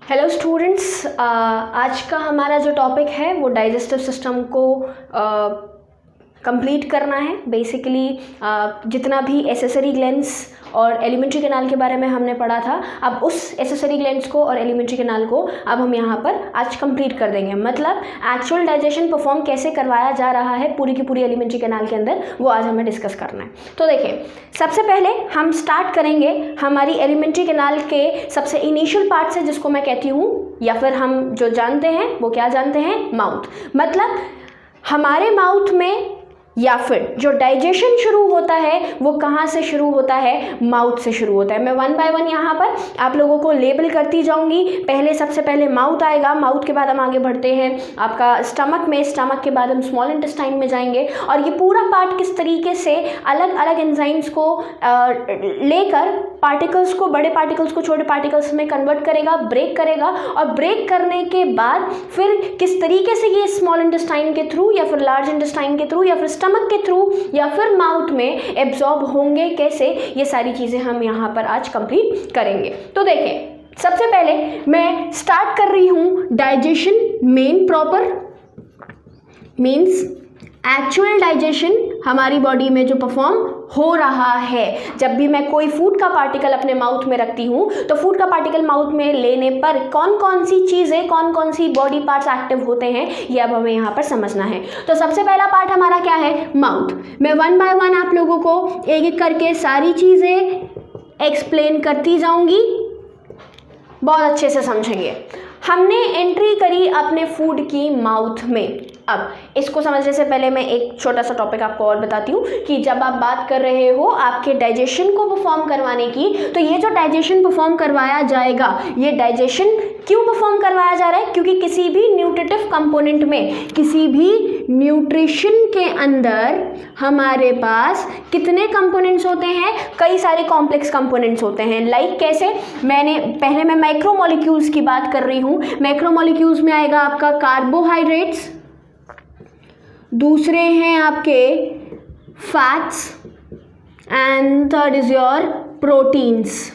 Hello students, आज का हमारा जो टॉपिक है वो डाइजेस्टिव सिस्टम को कंप्लीट करना है। बेसिकली जितना भी एसेसरी ग्लैंड्स और एलिमेंट्री कैनाल के बारे में हमने पढ़ा था, अब उस एसेसरी ग्लैंड्स को और एलिमेंट्री कैनाल को अब हम यहाँ पर आज कंप्लीट कर देंगे। मतलब एक्चुअल डाइजेशन परफॉर्म कैसे करवाया जा रहा है पूरी की पूरी एलिमेंट्री कैनाल के अंदर, वो आज हमें डिस्कस करना है। तो देखिए, सबसे पहले हम स्टार्ट करेंगे हमारी एलिमेंट्री कैनाल के सबसे इनिशियल पार्ट से, जिसको मैं कहती हूँ या फिर हम जो जानते हैं वो क्या जानते हैं, माउथ। मतलब हमारे माउथ में या फिर जो डाइजेशन शुरू होता है वो कहाँ से शुरू होता है, माउथ से शुरू होता है। मैं वन बाय वन यहाँ पर आप लोगों को लेबल करती जाऊँगी। पहले सबसे पहले माउथ आएगा, माउथ के बाद हम आगे बढ़ते हैं आपका स्टमक में, स्टमक के बाद हम स्मॉल इंटेस्टाइन में जाएंगे। और ये पूरा पार्ट किस तरीके से अलग अलग एंजाइम्स को लेकर पार्टिकल्स को, बड़े पार्टिकल्स को छोटे पार्टिकल्स में कन्वर्ट करेगा, ब्रेक करेगा, और ब्रेक करने के बाद फिर किस तरीके से ये स्मॉल इंटेस्टाइन के थ्रू या फिर लार्ज इंटेस्टाइन के थ्रू या फिर स्टमक के थ्रू या फिर माउथ में एब्जॉर्ब होंगे, कैसे, ये सारी चीज़ें हम यहाँ पर आज कंप्लीट करेंगे। तो देखें, सबसे पहले मैं स्टार्ट कर रही हूँ digestion main proper means actual digestion हमारी बॉडी में जो परफॉर्म हो रहा है। जब भी मैं कोई फूड का पार्टिकल अपने माउथ में रखती हूँ तो फूड का पार्टिकल माउथ में लेने पर कौन कौन सी चीज़ें, कौन कौन सी बॉडी पार्ट्स एक्टिव होते हैं, ये अब हमें यहाँ पर समझना है। तो सबसे पहला पार्ट हमारा क्या है, माउथ। मैं वन बाय वन आप लोगों को एक एक करके सारी चीज़ें एक्सप्लेन करती जाऊँगी, बहुत अच्छे से समझेंगे। हमने एंट्री करी अपने फूड की माउथ में। अब इसको समझने से पहले मैं एक छोटा सा टॉपिक आपको और बताती हूँ कि जब आप बात कर रहे हो आपके डाइजेशन को परफॉर्म करवाने की, तो ये जो डाइजेशन परफॉर्म करवाया जाएगा, ये डाइजेशन क्यों परफॉर्म करवाया जा रहा है, क्योंकि किसी भी न्यूट्रिटिव कंपोनेंट में, किसी भी न्यूट्रिशन के अंदर हमारे पास कितने कंपोनेंट्स होते हैं, कई सारे कॉम्प्लेक्स कंपोनेंट्स होते हैं। लाइक कैसे, पहले मैं मैक्रोमोलिक्यूल्स की बात कर रही हूँ। मैक्रोमोलिक्यूल्स में आएगा आपका कार्बोहाइड्रेट्स, दूसरे हैं आपके fats, and third is your proteins.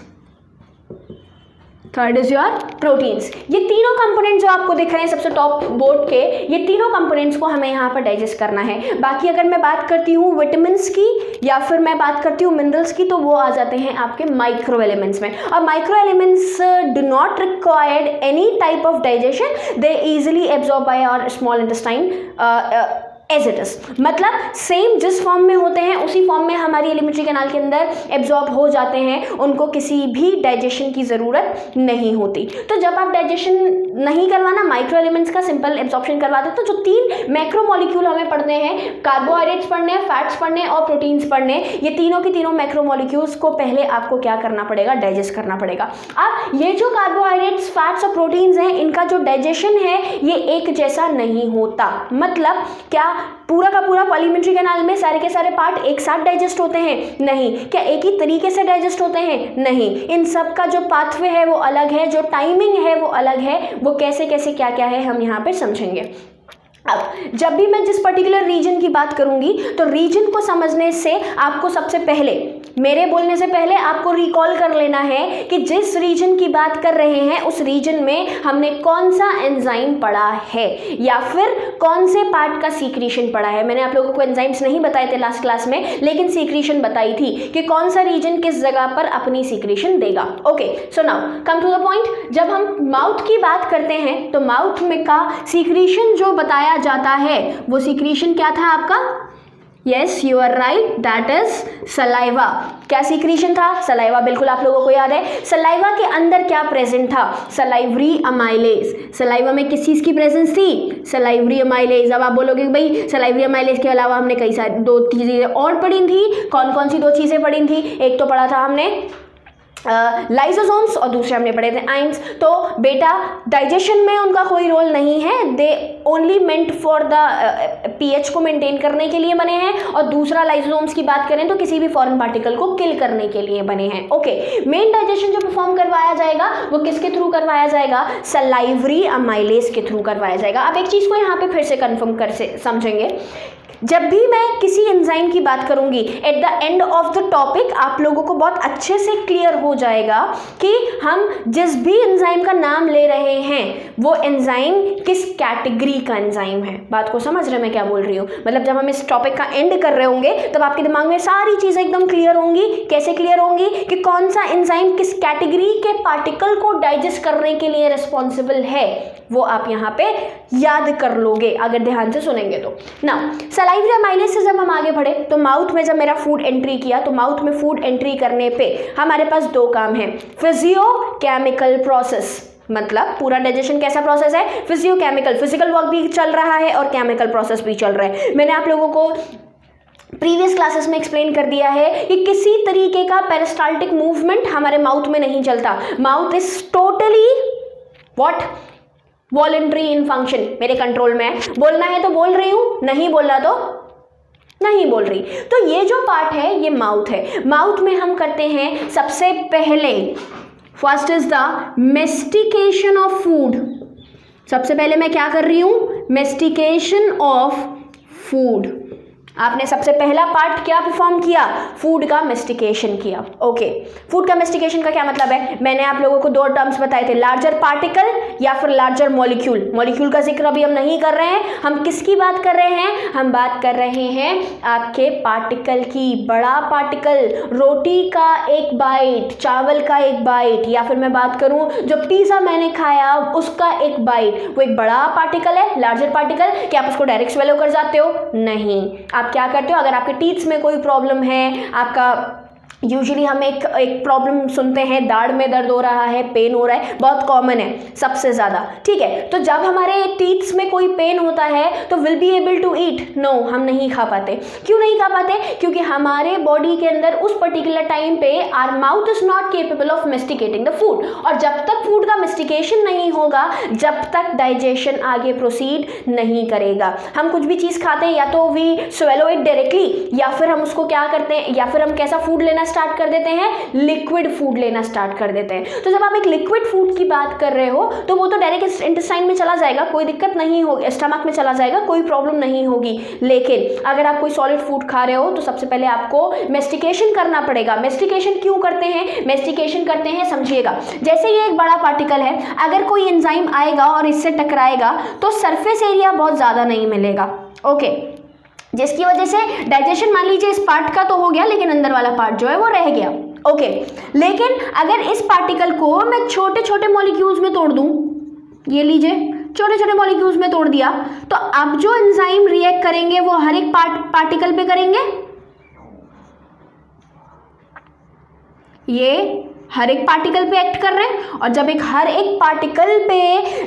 ये तीनों कंपोनेंट्स जो आपको दिख रहे हैं सबसे टॉप बोर्ड के, ये तीनों कंपोनेंट्स को हमें यहाँ पर डाइजेस्ट करना है। बाकी अगर मैं बात करती हूँ विटामिन्स की या फिर मैं बात करती हूँ मिनरल्स की, तो वो आ जाते हैं आपके माइक्रो एलिमेंट्स में। और micro elements do not required any type of digestion, they easily absorb by our small intestine as it is. मतलब सेम जिस फॉर्म में होते हैं उसी फॉर्म में हमारी एलिमेंट्री कैनाल के अंदर एब्जॉर्ब हो जाते हैं, उनको किसी भी डाइजेशन की ज़रूरत नहीं होती। तो जब आप डाइजेशन नहीं करवाना, माइक्रो एलिमेंट्स का सिंपल एब्जॉर्प्शन करवा दे, तो जो तीन मैक्रो मॉलिक्यूल हमें पढ़ने हैं, कार्बोहाइड्रेट्स पढ़ने हैं, फैट्स पढ़ने हैं और प्रोटीन्स पढ़ने, ये तीनों के तीनों मैक्रो मॉलिक्यूल्स को पहले आपको क्या करना पड़ेगा, डाइजेस्ट करना पड़ेगा। अब ये जो कार्बोहाइड्रेट्स, फैट्स और प्रोटीन्स हैं, इनका जो डाइजेशन है ये एक जैसा नहीं होता। मतलब क्या पूरा का पूरा एलिमेंट्री कैनाल में सारे के सारे पार्ट एक साथ डाइजेस्ट होते हैं? नहीं। क्या एक ही तरीके से डाइजेस्ट होते हैं? नहीं। इन सब का जो पाथवे है वो अलग है, जो टाइमिंग है वो अलग है, वो कैसे कैसे क्या क्या है हम यहाँ पे समझेंगे। अब जब भी मैं जिस पर्टिकुलर रीजन की बात करूंगी तो रीजन को समझने से आपको सबसे पहले, मेरे बोलने से पहले आपको रिकॉल कर लेना है कि जिस रीजन की बात कर रहे हैं उस रीजन में हमने कौन सा एंजाइम पढ़ा है या फिर कौन से पार्ट का सीक्रेशन पढ़ा है। मैंने आप लोगों को एंजाइम्स नहीं बताए थे लास्ट क्लास में, लेकिन सीक्रेशन बताई थी कि कौन सा रीजन किस जगह पर अपनी सीक्रेशन देगा। Okay, so now come to the point. जब हम माउथ की बात करते हैं तो माउथ में का सीक्रेशन जो बताया जाता है वो सीक्रेशन क्या था आपका? Yes, you are right, that is saliva. क्या सीक्रेशन था? सलाइवा। बिल्कुल आप लोगों को याद है। सलाइवा के अंदर क्या प्रेजेंट था? Salivary amylase. सलाइवा में किस चीज़ की प्रेजेंस थी? Salivary amylase. अब आप बोलोगे भाई सलाइवरी अमाइलेज के अलावा हमने कई सारी दो चीज़ें और पढ़ी थी। कौन कौन सी दो चीज़ें पढ़ी थी? एक तो पढ़ा था हमने लाइसोसोम्स और दूसरे हमने पढ़े थे आइंस। तो बेटा डाइजेशन में उनका कोई रोल नहीं है, they only meant for the pH को मेंटेन करने के लिए बने हैं। और दूसरा लाइसोसोम्स की बात करें तो किसी भी फॉरेन पार्टिकल को किल करने के लिए बने हैं। ओके, मेन डाइजेशन जो परफॉर्म करवाया जाएगा वो किसके थ्रू करवाया जाएगा? सलाइवरी अमाइलेज के थ्रू करवाया जाएगा। अब एक चीज़ को यहाँ पे फिर से कन्फर्म कर से समझेंगे, जब भी मैं किसी एंजाइम की बात करूंगी at the end of the topic आप लोगों को बहुत अच्छे से क्लियर हो जाएगा कि हम जिस भी एंजाइम का नाम ले रहे हैं वो एंजाइम किस कैटेगरी का एंजाइम है। बात को समझ रहे मैं क्या बोल रही हूँ? मतलब जब हम इस टॉपिक का एंड कर रहे होंगे तब आपके दिमाग में सारी चीज़ें एकदम क्लियर होंगी। कैसे क्लियर होंगी? कि कौन सा एंजाइम किस कैटेगरी के पार्टिकल को डाइजेस्ट करने के लिए रिस्पॉन्सिबल है, वो आप यहाँ पे याद कर लोगे अगर ध्यान से सुनेंगे तो। ना सलाइवरी अमाइलेज से जब हम आगे बढ़े तो माउथ में जब मेरा फूड एंट्री किया तो माउथ में फूड एंट्री करने पे हमारे पास दो काम है, फिजियोकेमिकल प्रोसेस। मतलब पूरा डाइजेशन कैसा प्रोसेस है? फिजियोकेमिकल, फिजिकल वर्क भी चल रहा है और केमिकल प्रोसेस भी चल रहा है। मैंने आप लोगों को प्रीवियस क्लासेस में एक्सप्लेन कर दिया है कि किसी तरीके का पेरिस्टाल्टिक मूवमेंट हमारे माउथ में नहीं चलता। Mouth is totally what? Voluntary in function, मेरे कंट्रोल में है। बोलना है तो बोल रही हूँ, नहीं बोलना तो नहीं बोल रही। तो ये जो पार्ट है ये माउथ है। माउथ में हम करते हैं सबसे पहले, first is the mastication of food. सबसे पहले मैं क्या कर रही हूँ? Mastication of food. आपने सबसे पहला पार्ट क्या परफॉर्म किया? फूड का मेस्टिकेशन किया। ओके, फूड का मेस्टिकेशन का क्या मतलब है? मैंने आप लोगों को दो टर्म्स बताए थे, लार्जर पार्टिकल या फिर लार्जर मॉलिक्यूल। मॉलिक्यूल का जिक्र अभी हम नहीं कर रहे हैं, हम किसकी बात कर रहे हैं? हम बात कर रहे हैं आपके पार्टिकल की। बड़ा पार्टिकल, रोटी का एक बाइट, चावल का एक बाइट, या फिर मैं बात करूं जो पिज्जा मैंने खाया उसका एक बाइट, वो एक बड़ा पार्टिकल है, लार्जर पार्टिकल। क्या आप उसको डायरेक्ट स्वेलो कर जाते हो? नहीं। आप क्या करते हो? अगर आपके टीथ्स में कोई प्रॉब्लम है, आपका यूजुअली हम एक प्रॉब्लम सुनते हैं, दाढ़ में दर्द हो रहा है, पेन हो रहा है, बहुत कॉमन है सबसे ज़्यादा, ठीक है। तो जब हमारे टीथ्स में कोई पेन होता है तो will be able to eat? No, हम नहीं खा पाते। क्यों नहीं खा पाते? क्योंकि हमारे बॉडी के अंदर उस पर्टिकुलर टाइम पे our mouth is not capable of masticating the food. और जब तक फूड का मेस्टिकेशन नहीं होगा, जब तक डाइजेशन आगे प्रोसीड नहीं करेगा। हम कुछ भी चीज़ खाते हैं या तो वी स्वेलो इट डायरेक्टली, या फिर हम उसको क्या करते हैं, या फिर हम कैसा फूड लेना स्टार्ट कर देते हैं? लिक्विड फूड लेना स्टार्ट कर देते हैं। तो जब आप एक लिक्विड फूड की बात कर रहे हो तो वो तो डायरेक्ट इंटेस्टाइन में चला जाएगा, कोई दिक्कत नहीं होगी, स्टमक में चला जाएगा, कोई प्रॉब्लम नहीं होगी। लेकिन अगर आप कोई सॉलिड फूड खा रहे हो तो सबसे पहले आपको मेस्टिकेशन करना पड़ेगा। मेस्टिकेशन क्यों करते हैं? मेस्टिकेशन करते हैं, समझिएगा, जैसे ये एक बड़ा पार्टिकल है, अगर कोई एंजाइम आएगा और इससे टकराएगा तो सरफेस एरिया बहुत ज़्यादा नहीं मिलेगा, ओके, जिसकी वजह से डाइजेशन मान लीजिए इस पार्ट का तो हो गया, लेकिन अंदर वाला पार्ट जो है वो रह गया, ओके। लेकिन अगर इस पार्टिकल को मैं छोटे छोटे मॉलिक्यूल्स में तोड़ दूं, ये लीजिए, छोटे छोटे मॉलिक्यूल्स में तोड़ दिया, तो अब जो एंजाइम रिएक्ट करेंगे वो हर एक पार्टिकल पे करेंगे। ये हर एक पार्टिकल पे एक्ट कर रहे हैं, और जब हर एक पार्टिकल पे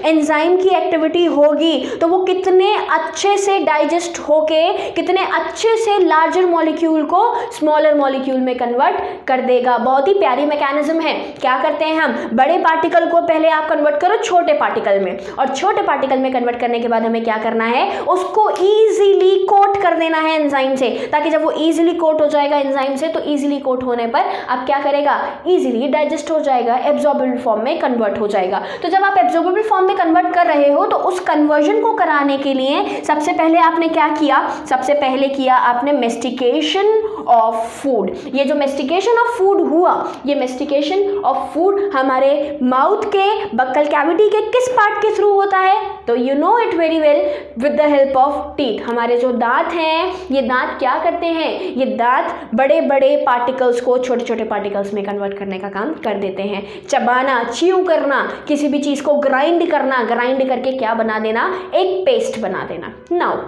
एंजाइम की एक्टिविटी होगी तो वो कितने अच्छे से डाइजेस्ट होके कितने अच्छे से लार्जर मॉलिक्यूल को स्मॉलर मॉलिक्यूल में कन्वर्ट कर देगा। बहुत ही प्यारी मैकेनिज्म है। क्या करते हैं हम? बड़े पार्टिकल को पहले आप कन्वर्ट करो छोटे पार्टिकल में, और छोटे पार्टिकल में कन्वर्ट करने के बाद हमें क्या करना है? उसको ईजिली कोट कर देना है एंजाइम से, ताकि जब वो ईजिली कोट हो जाएगा एंजाइम से तो ईजिली कोट होने पर अब क्या करेगा? ईजिली डाइजेस्ट हो जाएगा, एब्जॉर्बेबल फॉर्म में कन्वर्ट हो जाएगा। तो जब आप एब्जॉर्बेबल फॉर्म में कन्वर्ट कर रहे हो तो उस कन्वर्जन को कराने के लिए सबसे पहले आपने क्या किया? सबसे पहले किया आपने मेस्टिकेशन ऑफ फूड। ये जो मेस्टिकेशन ऑफ फूड हुआ, ये मेस्टिकेशन ऑफ फूड हमारे माउथ के बक्कल कैविटी के किस पार्ट के थ्रू होता है? तो you know it very well, with the help of teeth. हमारे जो दांत हैं, ये दांत क्या करते हैं? ये दांत बड़े बड़े पार्टिकल्स को छोटे छोटे पार्टिकल्स में कन्वर्ट करने का काम कर देते हैं। चबाना, च्यू करना, किसी भी चीज़ को ग्राइंड करना, ग्राइंड करके क्या बना देना? एक पेस्ट बना देना। नाउ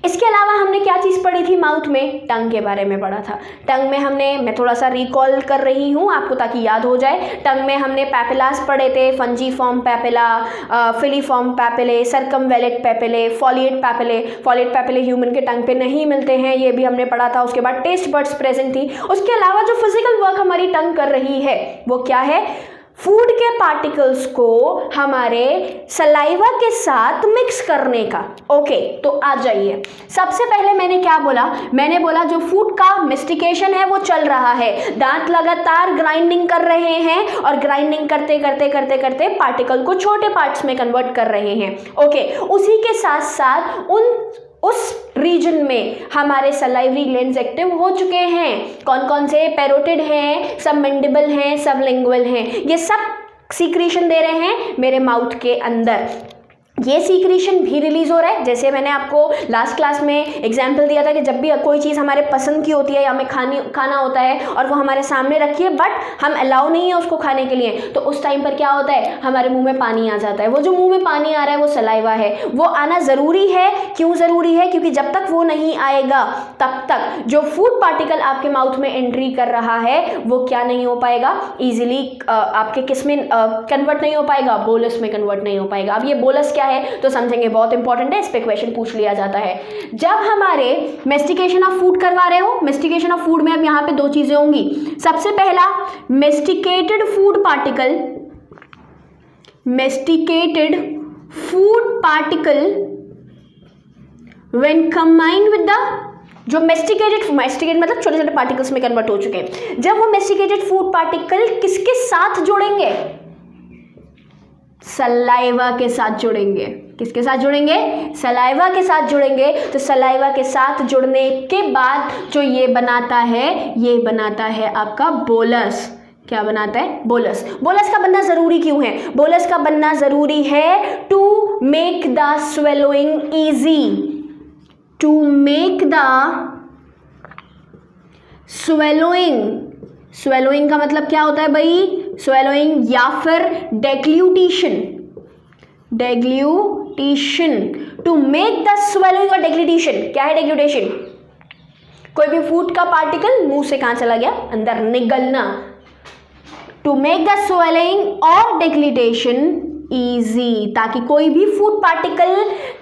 इसके अलावा हमने क्या चीज़ पढ़ी थी माउथ में? टंग के बारे में पढ़ा था। टंग में मैं थोड़ा सा रिकॉल कर रही हूँ आपको ताकि याद हो जाए। टंग में हमने पैपिलास पढ़े थे, fungiform papilla, filiform papillae, circumvallate papillae, foliate papillae. Foliate papillae human के टंग पे नहीं मिलते हैं, ये भी हमने पढ़ा था। उसके बाद टेस्ट बड्स प्रेजेंट थी। उसके अलावा जो फिजिकल वर्क हमारी टंग कर रही है वो क्या है? फूड के पार्टिकल्स को हमारे सलाइवा के साथ मिक्स करने का। ओके, तो आ जाइए। सबसे पहले मैंने क्या बोला? मैंने बोला जो फूड का मेस्टिकेशन है वो चल रहा है, दांत लगातार ग्राइंडिंग कर रहे हैं और ग्राइंडिंग करते करते करते करते पार्टिकल को छोटे पार्ट्स में कन्वर्ट कर रहे हैं। ओके, उसी के साथ साथ उन उस रीजन में हमारे सलाइवरी ग्लैंड्स एक्टिव हो चुके हैं। कौन कौन से? पैरोटिड हैं, सब मैंडिबल हैं, सब लिंगुअल हैं, ये सब सीक्रेशन दे रहे हैं मेरे माउथ के अंदर। ये सीक्रेशन भी रिलीज हो रहा है, जैसे मैंने आपको लास्ट क्लास में एग्जाम्पल दिया था कि जब भी कोई चीज़ हमारे पसंद की होती है या हमें खाना होता है और वो हमारे सामने रखी है बट हम अलाउ नहीं है उसको खाने के लिए, तो उस टाइम पर क्या होता है? हमारे मुंह में पानी आ जाता है। वो जो मुंह में पानी आ रहा है वो सलाइवा है, वो आना ज़रूरी है। क्यों ज़रूरी है? क्योंकि जब तक वो नहीं आएगा तब तक जो फूड पार्टिकल आपके माउथ में एंट्री कर रहा है वो क्या नहीं हो पाएगा? ईजिली आपके किस में कन्वर्ट नहीं हो पाएगा? बोलस में कन्वर्ट नहीं हो पाएगा। अब ये बोलस क्या है तो समझेंगे, बहुत इंपॉर्टेंट है, इस पे क्वेश्चन पूछ लिया जाता है। जब हमारे मेस्टिकेशन ऑफ फूड करवा रहे हो, मेस्टिकेशन ऑफ फूड में अब यहाँ पे दो चीजें होंगी। सबसे पहला, masticated food particle, masticated food particle when combined with the, जो मेस्टिकेटेड मतलब छोटे छोटे पार्टिकल्स में कन्वर्ट हो चुके हैं, जब वो मेस्टिकेटेड फूड पार्टिकल किसके साथ जुड़ेंगे? सलाइवा के साथ जुड़ेंगे। किसके साथ जुड़ेंगे? सलाइवा के साथ जुड़ेंगे। तो सलाइवा के साथ जुड़ने के बाद जो ये बनाता है आपका बोलस। क्या बनाता है? बोलस। बोलस का बनना जरूरी क्यों है? बोलस का बनना जरूरी है to make the swallowing easy, to make the swallowing. Swallowing का मतलब क्या होता है भाई? स्वेलोइंग या फिर deglutition, deglutition, to make the swallowing और डेग्लूटेशन। क्या है डेग्लूटेशन? कोई भी फूड का पार्टिकल मुंह से कहां चला गया? अंदर, निगलना। टू मेक द स्वेलोइंग और डेग्लूटेशन ईजी, ताकि कोई भी फूड पार्टिकल,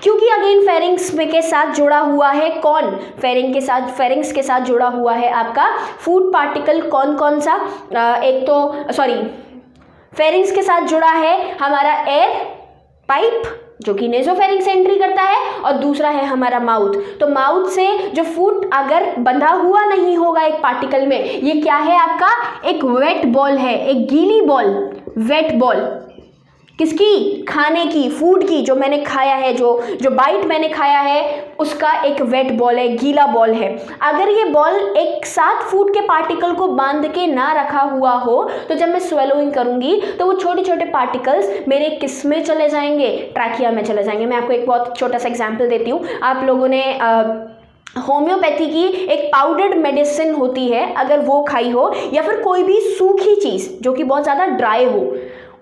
क्योंकि अगेन फेरिंग्स में के साथ जुड़ा हुआ है कौन? फेरिंग्स के साथ जुड़ा हुआ है आपका फूड पार्टिकल। कौन कौन सा? एक तो फेरिंग्स के साथ जुड़ा है हमारा एयर पाइप जो कि नेसोफेरिंक्स से एंट्री करता है, और दूसरा है हमारा माउथ। तो माउथ से जो फूड अगर बंधा हुआ नहीं होगा एक पार्टिकल में, ये क्या है आपका? एक वेट बॉल है, एक गीली बॉल, वेट बॉल। किसकी? खाने की, फूड की, जो मैंने खाया है, जो बाइट मैंने खाया है उसका एक वेट बॉल है, गीला बॉल है। अगर ये बॉल एक साथ फूड के पार्टिकल को बांध के ना रखा हुआ हो तो जब मैं स्वेलोइंग करूंगी तो वो छोटे छोटे पार्टिकल्स मेरे किस में चले जाएंगे? ट्रैकिया में चले जाएंगे। मैं आपको एक बहुत छोटा सा एग्जाम्पल देती हूँ। आप लोगों ने होम्योपैथी की एक पाउडर्ड मेडिसिन होती है, अगर वो खाई हो, या फिर कोई भी सूखी चीज़ जो कि बहुत ज़्यादा ड्राई हो,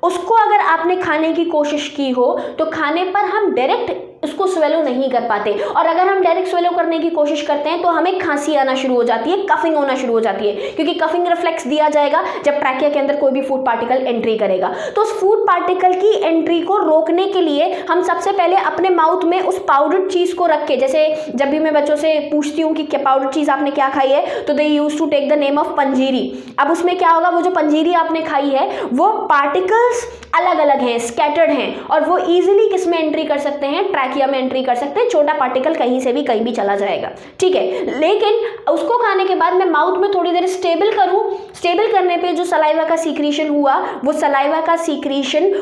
उसको अगर आपने खाने की कोशिश की हो तो खाने पर हम डायरेक्ट उसको स्वेलो नहीं कर पाते, और अगर हम डायरेक्ट स्वेलो करने की कोशिश करते हैं तो हमें खांसी आना शुरू हो जाती है, कफिंग होना शुरू हो जाती है, क्योंकि कफिंग रिफ्लेक्स दिया जाएगा जब ट्रैकिया के अंदर कोई भी फूड पार्टिकल एंट्री करेगा। तो उस फूड पार्टिकल की एंट्री को रोकने के लिए हम सबसे पहले अपने माउथ में उस पाउडर्ड चीज़ को रख के, जैसे जब भी मैं बच्चों से पूछती हूँ कि क्या पाउडर्ड चीज़ आपने क्या खाई है, तो they use to take the name of panjiri. अब उसमें क्या होगा? वो जो पंजीरी आपने खाई है वो पार्टिकल्स अलग अलग हैं, स्कैटर्ड हैं, और वो इजीली किस में एंट्री कर सकते हैं? ट्रैकिया में एंट्री कर सकते हैं। छोटा पार्टिकल कहीं से भी कहीं भी चला जाएगा, ठीक है। लेकिन उसको खाने के बाद मैं माउथ में थोड़ी देर स्टेबल करूं, स्टेबल करने पे जो सलाइवा का सीक्रेशन हुआ, वो सलाइवा का सीक्रेशन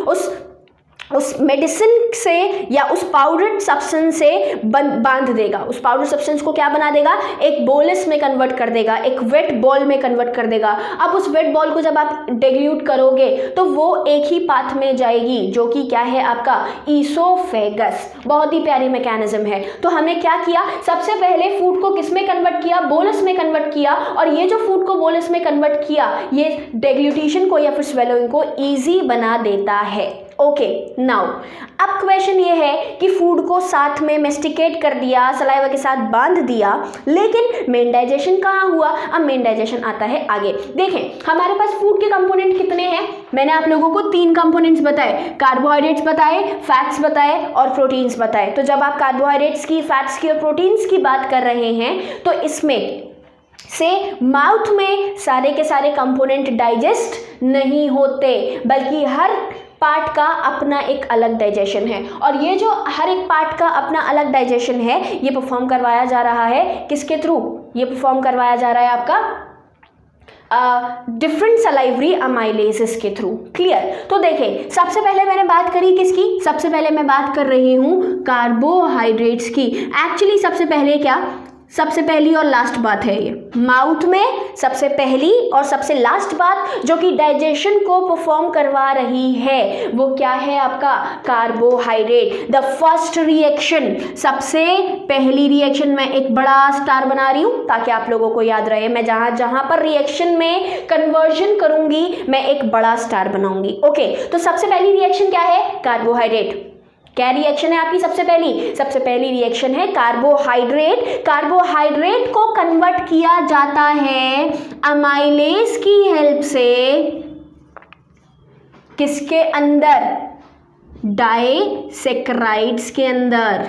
उस मेडिसिन से या उस पाउडर्ड सब्सटेंस से बांध देगा। उस पाउडर्ड सब्सटेंस को क्या बना देगा? एक बोलस में कन्वर्ट कर देगा, एक वेट बॉल में कन्वर्ट कर देगा। अब उस वेट बॉल को जब आप डेग्ल्यूट करोगे तो वो एक ही पाथ में जाएगी, जो कि क्या है आपका? ईसोफेगस। बहुत ही प्यारी मैकेनिज्म है। तो हमने क्या किया? सबसे पहले फूड को किस में कन्वर्ट किया? बोलस में कन्वर्ट किया, और ये जो फूड को बोलस में कन्वर्ट किया ये डेग्ल्यूटेशन को या फिर स्वेलोइंग को ईजी बना देता है। ओके, नाउ अब क्वेश्चन ये है कि फूड को साथ में मेस्टिकेट कर दिया, सलाइवा के साथ बांध दिया, लेकिन मेन डाइजेशन कहाँ हुआ? अब मेन डाइजेशन आता है आगे। देखें हमारे पास फूड के कंपोनेंट कितने हैं? मैंने आप लोगों को 3 कंपोनेंट्स बताए, कार्बोहाइड्रेट्स बताए, फैट्स बताए और प्रोटीन्स बताए। तो जब आप कार्बोहाइड्रेट्स की, फैट्स की और प्रोटीन्स की बात कर रहे हैं तो इसमें से माउथ में सारे के सारे कंपोनेंट डाइजेस्ट नहीं होते, बल्कि हर पार्ट का अपना एक अलग डाइजेशन है। और ये जो हर एक पार्ट का अपना अलग डाइजेशन है ये परफॉर्म करवाया जा रहा है किसके थ्रू? ये परफॉर्म करवाया जा रहा है आपका डिफरेंट सलाइवरी अमाइलेजेस के थ्रू। क्लियर? तो देखें, सबसे पहले मैंने बात करी किसकी? सबसे पहले मैं बात कर रही हूँ कार्बोहाइड्रेट्स की। एक्चुअली सबसे पहले क्या, सबसे पहली और लास्ट बात है ये, माउथ में सबसे पहली और सबसे लास्ट बात जो कि डाइजेशन को परफॉर्म करवा रही है वो क्या है? आपका कार्बोहाइड्रेट। द फर्स्ट रिएक्शन, सबसे पहली रिएक्शन, मैं एक बड़ा स्टार बना रही हूं ताकि आप लोगों को याद रहे। मैं जहां पर रिएक्शन में कन्वर्जन करूंगी मैं एक बड़ा स्टार बनाऊंगी। ओके, तो सबसे पहली रिएक्शन क्या है? कार्बोहाइड्रेट। क्या रिएक्शन है आपकी? सबसे पहली रिएक्शन है कार्बोहाइड्रेट। कार्बोहाइड्रेट को कन्वर्ट किया जाता है अमाइलेज की हेल्प से किसके अंदर? डाइसैकराइड्स के अंदर।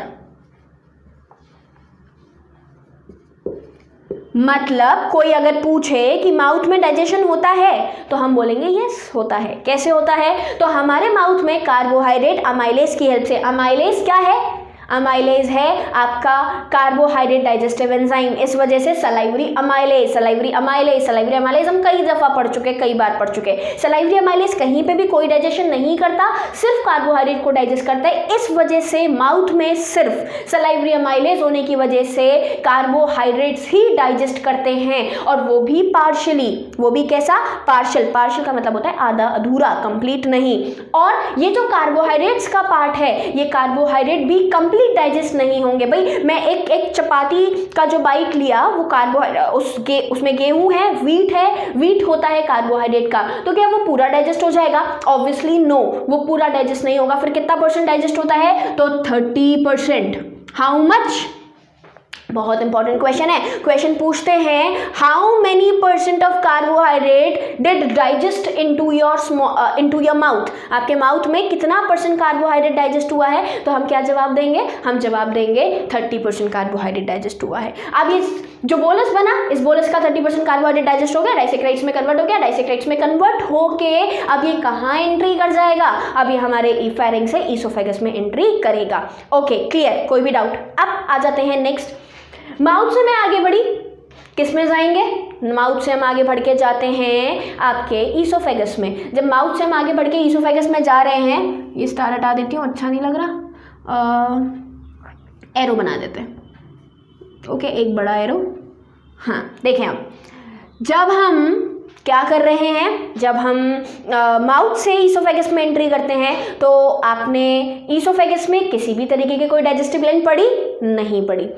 मतलब कोई अगर पूछे कि माउथ में डाइजेशन होता है तो हम बोलेंगे यस होता है। कैसे होता है? तो हमारे माउथ में कार्बोहाइड्रेट अमाइलेज की हेल्प से, अमाइलेज क्या है? अमाइलेज है आपका कार्बोहाइड्रेट डाइजेस्टिव एंजाइम। इस वजह से सलाइवरी अमाइलेज हम कई दफ़ा पढ़ चुके, कई बार पढ़ चुके। सलाइवरी अमाइलेज कहीं पे भी कोई डाइजेशन नहीं करता, सिर्फ कार्बोहाइड्रेट को डाइजेस्ट करता है। इस वजह से माउथ में सिर्फ सलाइवरी अमाइलेज होने की वजह से कार्बोहाइड्रेट्स ही डाइजेस्ट करते हैं, और वो भी पार्शियली। वो भी कैसा? पार्शियल का मतलब होता है आधा अधूरा, कंप्लीट नहीं। और ये जो कार्बोहाइड्रेट्स का पार्ट है, ये कार्बोहाइड्रेट भी कंप्लीट डाइजेस्ट नहीं होंगे। भाई मैं एक चपाती का जो बाइट लिया वो कार्बोहाइड्रेट, उसमें गेहूं है, वीट होता है कार्बोहाइड्रेट का, तो क्या वो पूरा डाइजेस्ट हो जाएगा? ऑब्वियसली नो, वो पूरा डाइजेस्ट नहीं होगा। फिर कितना परसेंट डाइजेस्ट होता है? तो 30%। How much? बहुत इंपॉर्टेंट क्वेश्चन है। क्वेश्चन पूछते हैं how many percent of carbohydrate did digest into your mouth. आपके माउथ में कितना परसेंट कार्बोहाइड्रेट डाइजेस्ट हुआ है? तो हम क्या जवाब देंगे? हम जवाब देंगे 30% कार्बोहाइड्रेट डाइजेस्ट हुआ है। अब ये जो बोलस बना, इस बोलस का 30% कार्बोहाइड्रेट डाइजेस्ट हो गया, डाइसैकराइड्स में कन्वर्ट हो गया, डाइसैकराइड्स में कन्वर्ट होके अब ये कहाँ एंट्री कर जाएगा? अब ये हमारे फेरिंक्स से ईसोफेगस में एंट्री करेगा। Okay, clear? कोई भी डाउट? अब आ जाते हैं नेक्स्ट। माउथ से मैं आगे बढ़ी, किस में जाएंगे? माउथ से हम आगे बढ़ के जाते हैं आपके ईसोफेगस में। जब माउथ से हम आगे बढ़ के ईसोफेगस में जा रहे हैं, ये स्टार हटा देती हूँ, अच्छा नहीं लग रहा, एरो बना देते हैं। ओके, एक बड़ा एरो। हाँ, देखें अब जब हम क्या कर रहे हैं, जब हम माउथ से ईसोफेगस में एंट्री करते हैं तो आपने ईसोफेगस में किसी भी तरीके की कोई डाइजेस्टिव ग्लैंड पड़ी? नहीं पड़ी।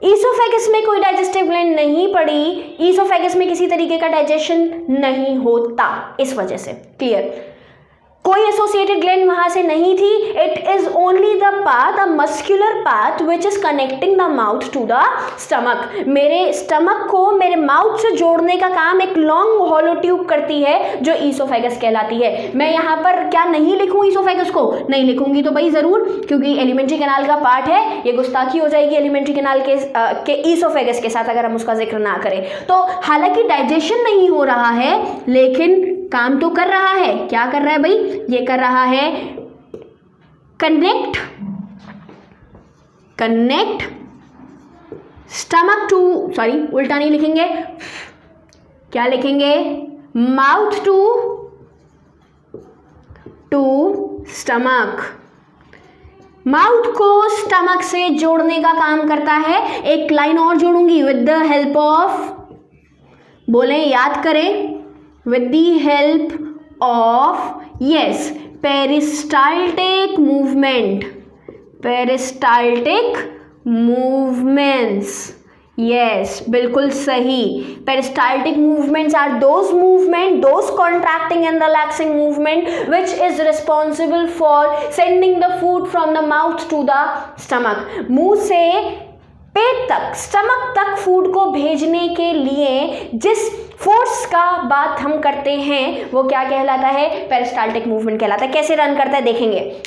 ईसोफेगस में कोई डाइजेस्टिव ग्लैंड नहीं पड़ी, ईसोफेगस में किसी तरीके का डाइजेशन नहीं होता इस वजह से। क्लियर? कोई एसोसिएटेड ग्लैंड वहां से नहीं थी। It is only the path, a muscular path which is connecting the mouth to the stomach. मेरे स्टमक को मेरे माउथ से जोड़ने का काम एक लॉन्ग हॉलो ट्यूब करती है जो ईसोफेगस कहलाती है। मैं यहाँ पर क्या नहीं लिखूँ? ईसोफेगस को नहीं लिखूंगी तो भाई जरूर, क्योंकि एलिमेंट्री कैनाल का पार्ट है, ये गुस्ताखी हो जाएगी एलिमेंट्री कैनाल के ईसोफेगस के साथ अगर हम उसका जिक्र ना करें तो। हालांकि डाइजेशन नहीं हो रहा है लेकिन काम तो कर रहा है। क्या कर रहा है भाई? ये कर रहा है कनेक्ट स्टमक टू, सॉरी उल्टा नहीं लिखेंगे, क्या लिखेंगे? Mouth to stomach. माउथ को स्टमक से जोड़ने का काम करता है। एक लाइन और जोड़ूंगी, विद द हेल्प ऑफ, बोले याद करें, with the help of yes peristaltic movements। yes, बिल्कुल सही। peristaltic movements are those contracting and relaxing movement which is responsible for sending the food from the mouth to the stomach। मुंह से पेट तक, stomach तक food को भेजने के लिए जिस फोर्स का बात हम करते हैं वो क्या कहलाता है? पेरिस्टाल्टिक मूवमेंट कहलाता है। कैसे रन करता है देखेंगे।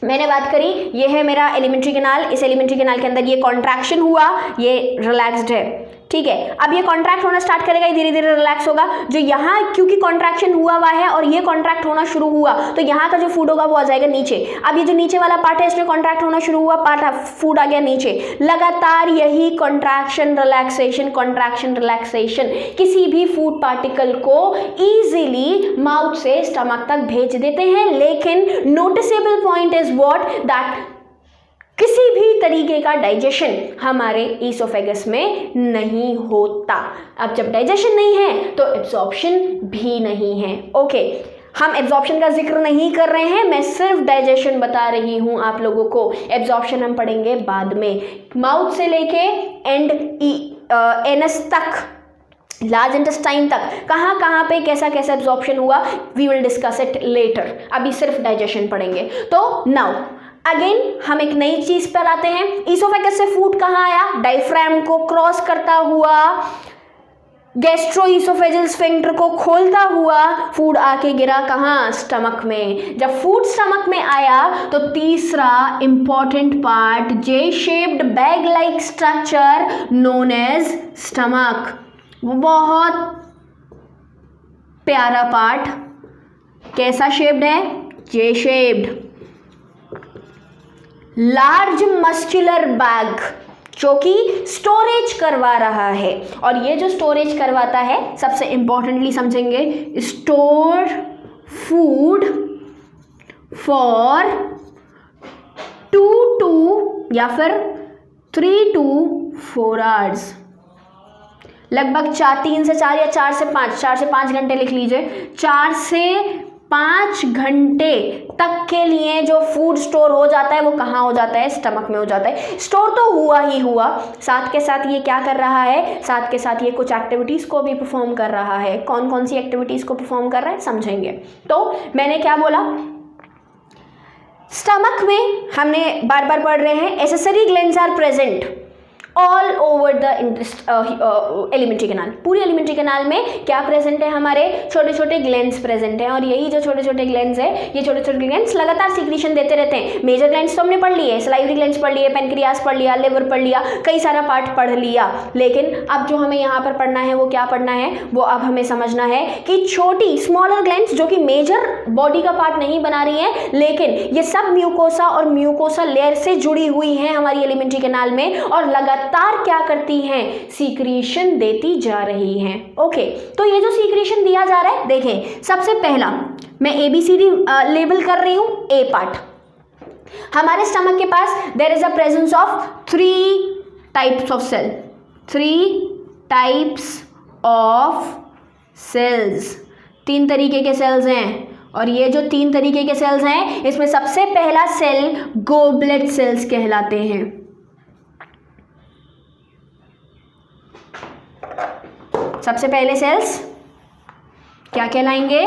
मैंने बात करी, ये है मेरा एलिमेंट्री कैनाल, इस एलिमेंट्री कैनाल के अंदर ये कॉन्ट्रैक्शन हुआ, ये रिलैक्स्ड है, ठीक है। अब ये कॉन्ट्रैक्ट होना स्टार्ट करेगा, ये धीरे धीरे रिलैक्स होगा। जो यहाँ क्योंकि कॉन्ट्रैक्शन हुआ है और ये कॉन्ट्रैक्ट होना शुरू हुआ, तो यहाँ का जो फूड होगा वो आ जाएगा नीचे। अब ये जो नीचे वाला पार्ट है इसमें कॉन्ट्रैक्ट होना शुरू हुआ, फूड आ गया नीचे। लगातार यही कॉन्ट्रैक्शन रिलैक्सेशन किसी भी फूड पार्टिकल को इजीली माउथ से स्टमक तक भेज देते हैं। लेकिन noticeable point is what that किसी भी तरीके का डाइजेशन हमारे ईसोफेगस में नहीं होता। अब जब डाइजेशन नहीं है तो एब्जॉर्प्शन भी नहीं है। ओके, हम एब्जॉर्प्शन का जिक्र नहीं कर रहे हैं, मैं सिर्फ डाइजेशन बता रही हूं आप लोगों को। एब्जॉर्प्शन हम पढ़ेंगे बाद में। माउथ से लेके एंड एनस तक, लार्ज इंटेस्टाइन तक कहाँ कहाँ पे कैसा कैसा एब्जॉर्प्शन हुआ, we will discuss it later. अभी सिर्फ डाइजेशन पढ़ेंगे। तो नाउ अगेन हम एक नई चीज पर आते हैं। ईसोफेगस से फूड कहाँ आया? डायफ्राम को क्रॉस करता हुआ, गैस्ट्रोइसोफेजियल स्फिंक्टर को खोलता हुआ फूड आके गिरा कहाँ? स्टमक में। जब फूड स्टमक में आया तो तीसरा important part, J shaped bag like structure known as stomach, बहुत प्यारा पार्ट। कैसा शेप्ड है? J shaped. Large muscular bag जो कि स्टोरेज करवा रहा है, और ये जो स्टोरेज करवाता है सबसे इंपॉर्टेंटली समझेंगे, स्टोर फूड फॉर 2 to या फिर 3 to 4 आवर्स, लगभग 3 से 4 या 4 से 5 घंटे लिख लीजिए। 4 से 5 घंटे तक के लिए जो फूड स्टोर हो जाता है वो कहाँ हो जाता है? स्टमक में हो जाता है। स्टोर तो हुआ ही हुआ, साथ के साथ ये क्या कर रहा है? साथ के साथ ये कुछ एक्टिविटीज़ को भी परफॉर्म कर रहा है। कौन कौन सी एक्टिविटीज़ को परफॉर्म कर रहा है समझेंगे। तो मैंने क्या बोला, स्टमक में हमने बार बार पढ़ रहे हैं, accessory glands are present all over the alimentary canal. पूरी एलिमेंट्री कैनाल में क्या प्रेजेंट है? हमारे छोटे छोटे ग्लैंड्स प्रेजेंट हैं। और यही जो छोटे छोटे ग्लैंड्स है, ये छोटे छोटे ग्लैंड्स लगातार सीक्रेशन देते रहते हैं। मेजर ग्लैंड्स तो हमने पढ़ लिए, सलाइवरी ग्लैंड्स पढ़ लिए, पेनक्रियास पढ़ लिया, लिवर पढ़ लिया, कई सारा पार्ट पढ़ लिया। लेकिन अब जो हमें यहाँ पर पढ़ना है वो क्या पढ़ना है? वो अब हमें समझना है कि छोटी स्मॉलर ग्लैंड्स जो कि मेजर बॉडी का पार्ट नहीं बना रही हैं, लेकिन ये सब म्यूकोसा और म्यूकोसा लेयर से जुड़ी हुई हैं हमारी एलिमेंट्री कैनाल में, और लगातार क्या करती हैं? सीक्रेशन देती जा रही हैं। ओके, तो ये जो सीक्रेशन दिया जा रहा है, देखें सबसे पहला मैं ABCD लेबल कर रही हूं। ए पार्ट, हमारे स्टमक के पास there is a presence of 3 types of cell, 3 types of cells, 3 तरीके के सेल्स हैं। और ये जो 3 तरीके के सेल्स हैं, इसमें सबसे पहला सेल गोबलेट सेल्स कहलाते हैं। सबसे पहले सेल्स क्या कहलाएंगे?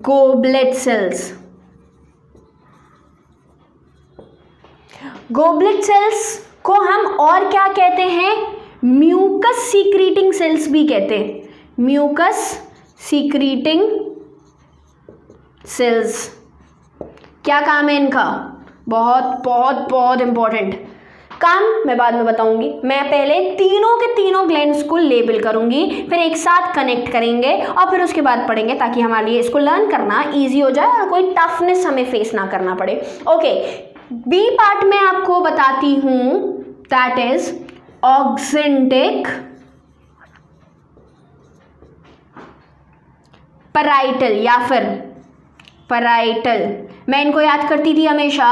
Goblet sales. गोबलेट सेल्स को हम और क्या कहते हैं? म्यूकस सीक्रीटिंग सेल्स भी कहते हैं। म्यूकस सीक्रीटिंग सेल्स, क्या काम है इनका? बहुत बहुत बहुत इंपॉर्टेंट काम, मैं बाद में बताऊंगी। मैं पहले तीनों के तीनों ग्लैंड्स को लेबल करूंगी, फिर एक साथ कनेक्ट करेंगे और फिर उसके बाद पढ़ेंगे, ताकि हमारे लिए इसको लर्न करना इजी हो जाए और कोई टफनेस हमें फेस ना करना पड़े। ओके, बी पार्ट में आपको बताती हूं, दैट इज ऑक्जेंटिक पैराइटल या फिर पैराइटल। मैं इनको याद करती थी हमेशा,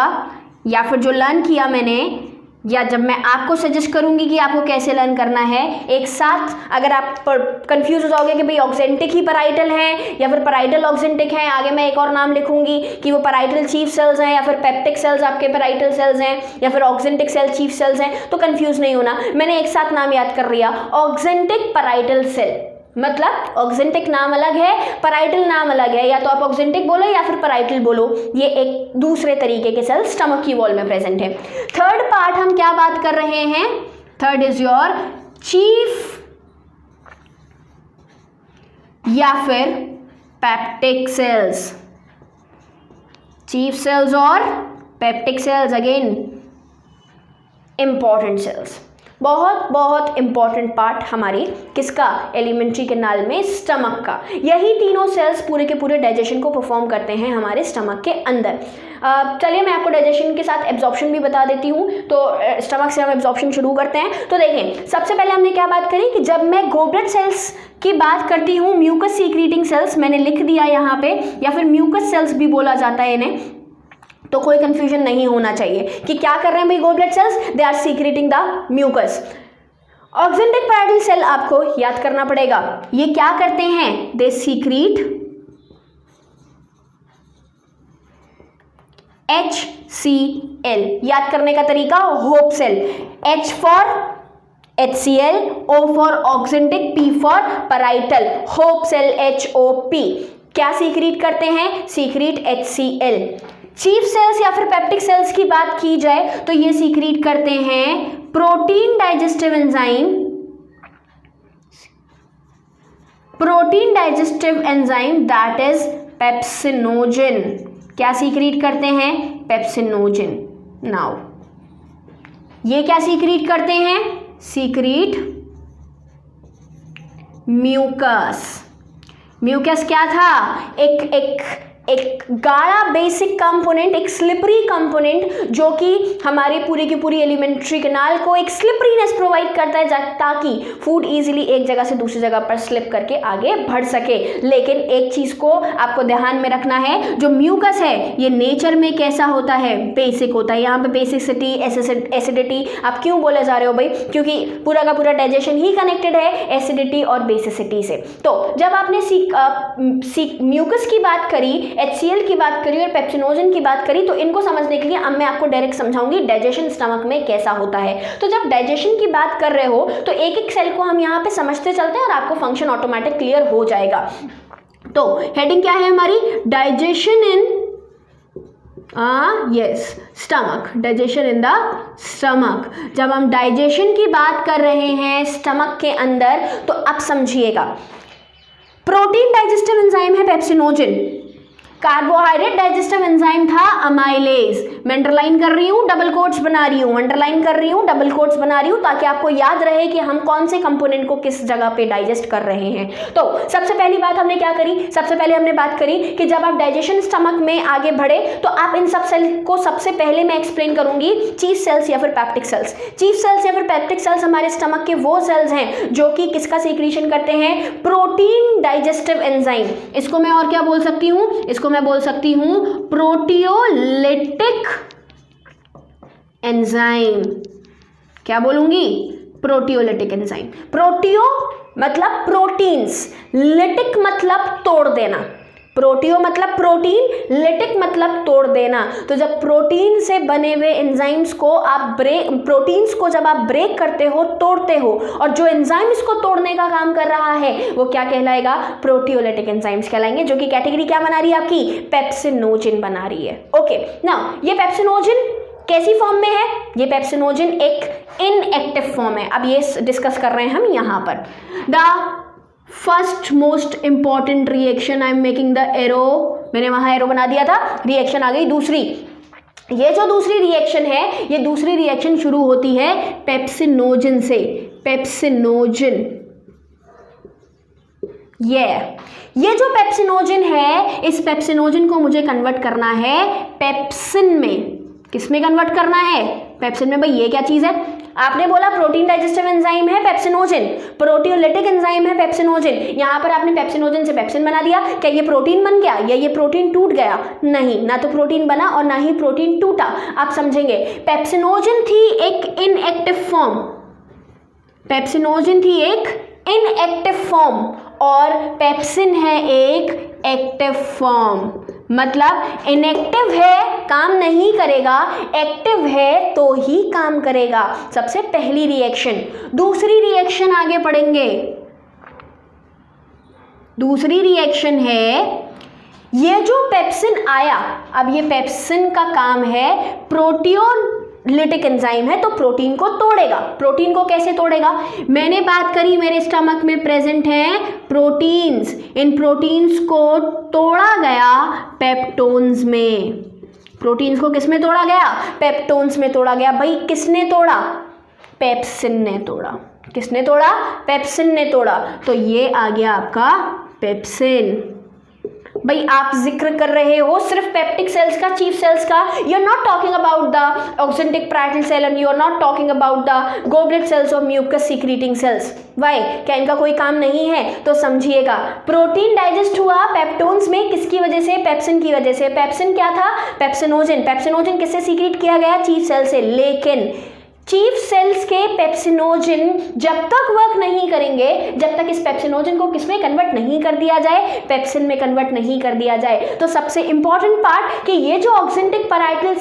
या फिर जो लर्न किया मैंने, या जब मैं आपको सजेस्ट करूंगी कि आपको कैसे लर्न करना है एक साथ, अगर आप कंफ्यूज हो जाओगे कि भाई ऑक्जेंटिक ही पैराइटल है या फिर पैराइटल ऑक्जेंटिक है, आगे मैं एक और नाम लिखूंगी कि वो पैराइटल चीफ सेल्स हैं या फिर पेप्टिक सेल्स आपके पैराइटल सेल्स हैं या फिर ऑक्जेंटिक सेल चीफ सेल्स हैं, तो कंफ्यूज नहीं होना। मैंने एक साथ नाम याद कर लिया, ऑक्जेंटिक पैराइटल सेल। मतलब ऑक्जेंटिक नाम अलग है, पैराइटल नाम अलग है, या तो आप ऑक्जेंटिक बोलो या फिर पैराइटल बोलो, ये एक दूसरे तरीके के सेल स्टमक की वॉल में प्रेजेंट है। थर्ड पार्ट हम क्या बात कर रहे हैं? थर्ड इज योर चीफ या फिर पेप्टिक सेल्स। चीफ सेल्स और peptic cells again important cells. बहुत बहुत इंपॉर्टेंट पार्ट हमारी किसका, एलिमेंट्री कैनाल में स्टमक का। यही तीनों सेल्स पूरे के पूरे डाइजेशन को परफॉर्म करते हैं हमारे स्टमक के अंदर। चलिए मैं आपको डाइजेशन के साथ एब्जॉर्प्शन भी बता देती हूँ। तो स्टमक से हम एब्जॉर्प्शन शुरू करते हैं। तो देखें, सबसे पहले हमने क्या बात करी कि जब मैं गोब्लेट सेल्स की बात करती हूँ, म्यूकस सीक्रेटिंग सेल्स मैंने लिख दिया यहाँ पे, या फिर म्यूकस सेल्स भी बोला जाता है इन्हें, तो कोई कंफ्यूजन नहीं होना चाहिए कि क्या कर रहे हैं भाई goblet cells, they are secreting the mucus. Oxyntic parietal cell आपको याद करना पड़ेगा, ये क्या करते हैं, दे सीक्रेट HCl। याद करने का तरीका, hop cell, H for HCl, O for oxyntic, P for parietal, hop cell HOP। क्या सीक्रेट करते हैं, सीक्रेट HCl। चीफ सेल्स या फिर पेप्टिक सेल्स की बात की जाए तो ये सीक्रेट करते हैं protein digestive enzyme, protein digestive enzyme that is pepsinogen. क्या सीक्रेट करते हैं, पेप्सिनोजेन। नाउ ये क्या सीक्रेट करते हैं, सीक्रेट म्यूकस। म्यूकस क्या था, एक गाढ़ा बेसिक कंपोनेंट, एक स्लिपरी कंपोनेंट जो कि हमारे पूरी की पूरी एलिमेंट्री कैनाल को एक स्लिपरीनेस प्रोवाइड करता है ताकि फूड इजीली एक जगह से दूसरी जगह पर स्लिप करके आगे बढ़ सके। लेकिन एक चीज को आपको ध्यान में रखना है, जो म्यूकस है ये नेचर में कैसा होता है, बेसिक होता है। यहाँ पे बेसिसिटी, एसिडिटी आप क्यों बोले जा रहे हो भाई, क्योंकि पूरा का पूरा डाइजेशन ही कनेक्टेड है एसिडिटी और बेसिसिटी से। तो जब आपने म्यूकस की बात करी, HCl की बात करी और पेप्सिनोजेन की बात करी, तो इनको समझने के लिए अब मैं आपको डायरेक्ट समझाऊंगी डाइजेशन स्टमक में कैसा होता है। तो जब डाइजेशन की बात कर रहे हो तो एक एक सेल को हम यहाँ पे समझते चलते हैं और आपको फंक्शन ऑटोमेटिक क्लियर हो जाएगा। तो हेडिंग क्या है हमारी, digestion in stomach, digestion in the stomach. जब हम डाइजेशन की बात कर रहे हैं स्टमक के अंदर तो अब समझिएगा, प्रोटीन डाइजेस्टिव एंजाइम है पेप्सिनोजेन, कार्बोहाइड्रेट डाइजेस्टिव एंजाइम था अमाइलेज। मैं अंडरलाइन कर रही हूँ, डबल कोट्स बना रही हूँ, अंडरलाइन कर रही हूँ, डबल कोट्स बना रही हूँ, ताकि आपको याद रहे कि हम कौन से कंपोनेंट को किस जगह पे डाइजेस्ट कर रहे हैं। तो सबसे पहली बात हमने क्या करी, सबसे पहले हमने बात करी कि जब आप डाइजेशन स्टमक में आगे बढ़े तो आप इन सब सेल को सबसे पहले मैं एक्सप्लेन करूंगी, चीफ सेल्स या फिर पेप्टिक सेल्स। चीफ सेल्स या फिर पेप्टिक सेल्स हमारे स्टमक के वो सेल्स हैं जो कि किसका सीक्रेशन करते हैं, प्रोटीन डाइजेस्टिव एंजाइम। इसको मैं और क्या बोल सकती हूँ, इसको मैं बोल सकती हूं प्रोटियोलिटिक एंजाइम। क्या बोलूंगी, प्रोटियोलिटिक एंजाइम। प्रोटियो मतलब प्रोटीन्स, लिटिक मतलब तोड़ देना, प्रोटियो मतलब प्रोटीन, लिटिक मतलब तोड़ देना। तो जब प्रोटीन से बने हुए एंजाइम्स को आप प्रोटीन्स को जब आप ब्रेक करते हो, तोड़ते हो, और जो एंजाइम इसको तोड़ने का काम कर रहा है वो क्या कहलाएगा, प्रोटियोलिटिक एंजाइम्स कहलाएंगे, जो कि कैटेगरी क्या बना रही है आपकी, पेप्सिनोजेन बना रही है। ओके, नाउ ये पेप्सिनोजेन कैसी फॉर्म में है, ये पेप्सिनोजेन एक इनएक्टिव फॉर्म है। अब ये डिस्कस कर रहे हैं हम यहाँ पर। The first most important reaction, I am making the arrow, मैंने वहां एरो बना दिया था, रिएक्शन आ गई दूसरी। ये जो दूसरी रिएक्शन है, ये दूसरी रिएक्शन शुरू होती है पेप्सिनोजेन से, पेप्सिनोजेन। ये जो पेप्सिनोजेन है, इस पेप्सिनोजेन को मुझे कन्वर्ट करना है पेप्सिन में। किस में कन्वर्ट करना है, पेप्सिन में। भाई ये क्या चीज है, आपने बोला प्रोटीन डाइजेस्टिव एंजाइम है पेप्सिनोजेन, प्रोटियोलिटिक एंजाइम है पेप्सिनोजेन। यहाँ पर आपने पेप्सिनोजेन से पेप्सिन बना दिया, क्या ये प्रोटीन बन गया या ये प्रोटीन टूट गया, नहीं, ना तो प्रोटीन बना और ना ही प्रोटीन टूटा। आप समझेंगे, पेप्सिनोजेन थी एक इनएक्टिव फॉर्म, पेप्सिनोजेन थी एक इनएक्टिव फॉर्म और पेप्सिन है एक एक्टिव फॉर्म। मतलब इनएक्टिव है काम नहीं करेगा, एक्टिव है तो ही काम करेगा। सबसे पहली रिएक्शन। दूसरी रिएक्शन आगे पढ़ेंगे। दूसरी रिएक्शन है, ये जो पेप्सिन आया, अब ये पेप्सिन का काम है, प्रोटियोलिटिक एंजाइम है तो प्रोटीन को तोड़ेगा। प्रोटीन को कैसे तोड़ेगा, मैंने बात करी मेरे स्टमक में प्रेजेंट हैं प्रोटीन्स, इन प्रोटीन्स को तोड़ा गया पेप्टोन्स में। प्रोटीन्स को किस में तोड़ा गया, पेप्टोन्स में तोड़ा गया। भाई किसने तोड़ा, पेप्सिन ने तोड़ा। किसने तोड़ा? पेप्सिन ने तोड़ा। तो ये आ गया आपका पेप्सिन। भाई आप जिक्र कर रहे हो सिर्फ पेप्टिक सेल्स का, चीफ सेल्स का, you are not talking about the oxyntic parietal cell and you are not talking about the goblet cells और म्यूकस सीक्रेटिंग सेल्स। वाई? क्या इनका कोई काम नहीं है? तो समझिएगा, प्रोटीन डाइजेस्ट हुआ पेप्टोन्स में, किसकी वजह से? पेप्सिन की वजह से। पेप्सिन क्या था? पेप्सिनोजन। पेप्सिनोजन किससे सीक्रेट किया गया? चीफ सेल से। लेकिन चीफ सेल्स के पेप्सिनोजन जब तक वर्क नहीं करेंगे, जब तक इस पेप्सिनोजन को किसमें कन्वर्ट नहीं कर दिया जाए? पेप्सिन में कन्वर्ट नहीं कर दिया जाए। तो सबसे इंपॉर्टेंट पार्ट कि ये जो ऑक्जेंटिक पैराइटल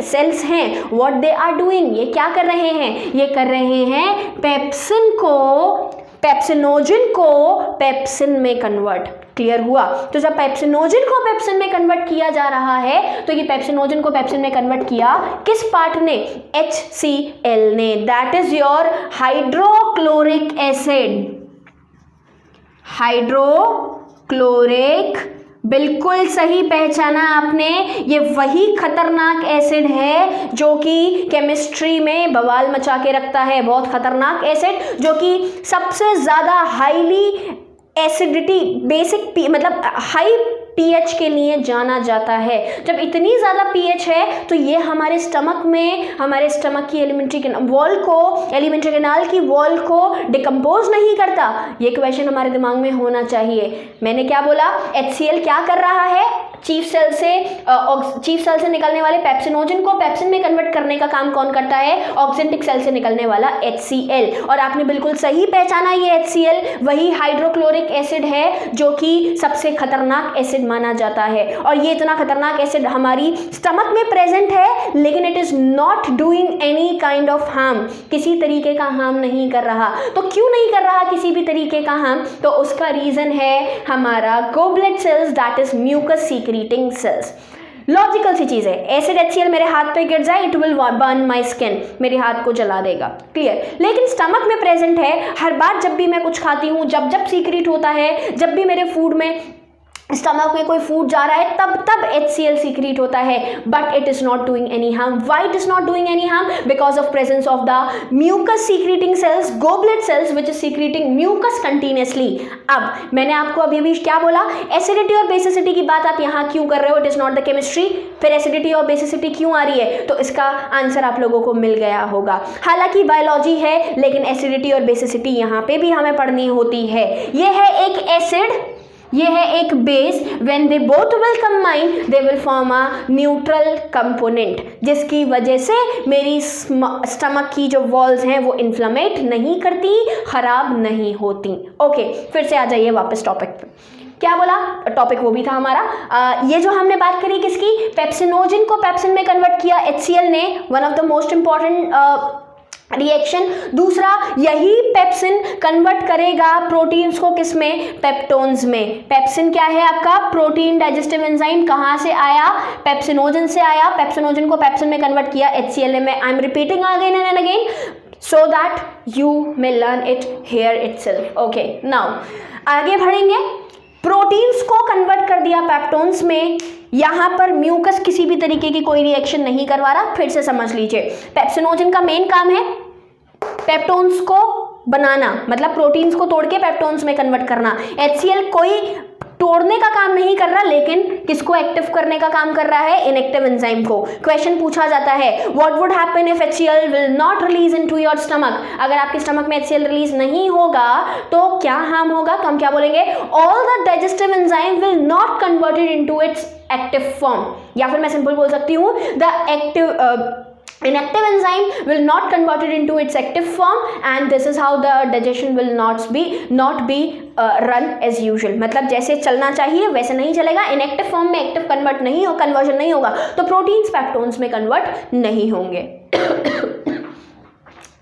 सेल्स हैं, व्हाट दे आर डूइंग, ये क्या कर रहे हैं? ये कर रहे हैं पेप्सिनोजन को पेप्सिन में कन्वर्ट। क्लियर हुआ? तो जब पेप्सिनोजन को पेप्सिन में कन्वर्ट किया जा रहा है, तो ये पेप्सिनोजन को पेप्सिन में कन्वर्ट किया किस पार्ट ने? HCl ने, that is your hydrochloric acid. Hydrochloric, बिल्कुल सही पहचाना आपने। ये वही खतरनाक एसिड है जो कि केमिस्ट्री में बवाल मचा के रखता है। बहुत खतरनाक एसिड जो कि सबसे ज़्यादा हाईली एसिडिटी, बेसिक मतलब हाई pH के लिए जाना जाता है। जब इतनी ज़्यादा pH है तो ये हमारे स्टमक में, हमारे स्टमक की एलिमेंट्री वॉल को, एलिमेंट्री कैनाल की वॉल को डिकम्पोज नहीं करता। ये क्वेश्चन हमारे दिमाग में होना चाहिए। मैंने क्या बोला? HCl क्या कर रहा है? चीफ सेल से निकलने वाले पेप्सिनोजन को पेप्सिन में कन्वर्ट करने का काम कौन करता है? ऑक्जेंटिक सेल से निकलने वाला HCl। और आपने बिल्कुल सही पहचाना, ये HCl वही हाइड्रोक्लोरिक एसिड है जो कि सबसे खतरनाक एसिड माना जाता है। और ये इतना खतरनाक एसिड हमारी स्टमक में प्रेजेंट है, लेकिन it is not doing any kind of harm, किसी तरीके का हार्म नहीं कर रहा। तो क्यों नहीं कर रहा किसी भी तरीके का हार्म? तो उसका रीजन है हमारा goblet cells, that is mucus secreting cells. Logical सी चीज है, एसिड HCl मेरे हाथ पे गिर जाए, it will burn my skin, मेरे हाथ को जला देगा। क्लियर? लेकिन स्टमक में प्रेजेंट है। हर बार जब भी मैं कुछ खाती हूँ, जब जब सीक्रेट होता है, जब भी मेरे फूड में, स्टमक में कोई फूड जा रहा है, तब HCl सीक्रेट होता है, but it is not doing any harm. Why it is not doing any harm? Because of presence of the mucus secreting cells, goblet cells which is secreting mucus continuously. अब मैंने आपको अभी भी क्या बोला? Acidity और बेसिसिटी की बात आप यहाँ क्यों कर रहे हो? It is not the chemistry. फिर एसिडिटी और बेसिसिटी क्यों आ रही है? तो इसका आंसर आप लोगों को मिल गया होगा। हालांकि बायोलॉजी है, लेकिन एसिडिटी और बेसिसिटी यहाँ पे भी हमें पढ़नी होती है। ये है एक एसिड, ये है एक base, when they both will combine they will form a neutral component, जिसकी वजह से मेरी स्टमक की जो वॉल्स हैं वो इन्फ्लेमेट नहीं करती, खराब नहीं होती। ओके, फिर से आ जाइए वापस टॉपिक पे। क्या बोला? टॉपिक वो भी था हमारा, ये जो हमने बात करी किसकी? पेप्सिनोजन को पेप्सिन में कन्वर्ट किया HCl ने, one of the most important reaction. दूसरा, यही पेप्सिन कन्वर्ट करेगा प्रोटीन्स को किसमें? पेप्टोन्स में। पेप्सिन क्या है आपका? Protein digestive enzyme. कहाँ से आया? पेप्सिनोजन से आया। पेप्सिनोजन को पेप्सिन में कन्वर्ट किया HCl में। I am repeating again and again so that you may learn it here itself. Okay, now आगे बढ़ेंगे। प्रोटीन्स को कन्वर्ट कर दिया पेप्टोन्स में, यहाँ पर म्यूकस किसी भी तरीके की कोई रिएक्शन नहीं करवा रहा। फिर से समझ लीजिए, पेप्सिनोजन का मेन काम है पेप्टोन्स को बनाना, मतलब प्रोटीन्स को तोड़ के पेप्टोन्स में कन्वर्ट करना। HCl कोई तोड़ने का काम नहीं कर रहा, लेकिन किसको एक्टिव करने का काम कर रहा है? इनएक्टिव एंजाइम को। क्वेश्चन पूछा जाता है, what would happen if HCl will not release into your stomach? अगर आपके स्टमक में HCl रिलीज नहीं होगा तो क्या हार्म होगा? तो हम क्या बोलेंगे? All the digestive enzyme will not converted into its active form, या फिर मैं सिंपल बोल सकती हूँ the inactive enzyme will not converted into its active form, and this is how the digestion will not be run as usual। मतलब जैसे चलना चाहिए वैसे नहीं चलेगा। inactive form में एक्टिव कन्वर्जन नहीं होगा, तो प्रोटीन्स पेप्टोन्स में कन्वर्ट नहीं होंगे।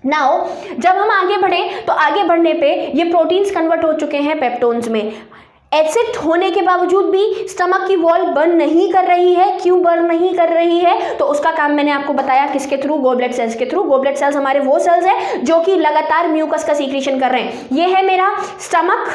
नाउ जब हम आगे बढ़े तो आगे बढ़ने पे ये प्रोटीन्स कन्वर्ट हो चुके हैं पेप्टोन्स में। एसिड होने के बावजूद भी स्टमक की वॉल बर्न नहीं कर रही है। क्यों बर्न नहीं कर रही है? तो उसका काम मैंने आपको बताया, किसके थ्रू? गोबलेट सेल्स के थ्रू। गोबलेट सेल्स हमारे वो सेल्स हैं जो कि लगातार म्यूकस का सीक्रेशन कर रहे हैं। ये है मेरा स्टमक,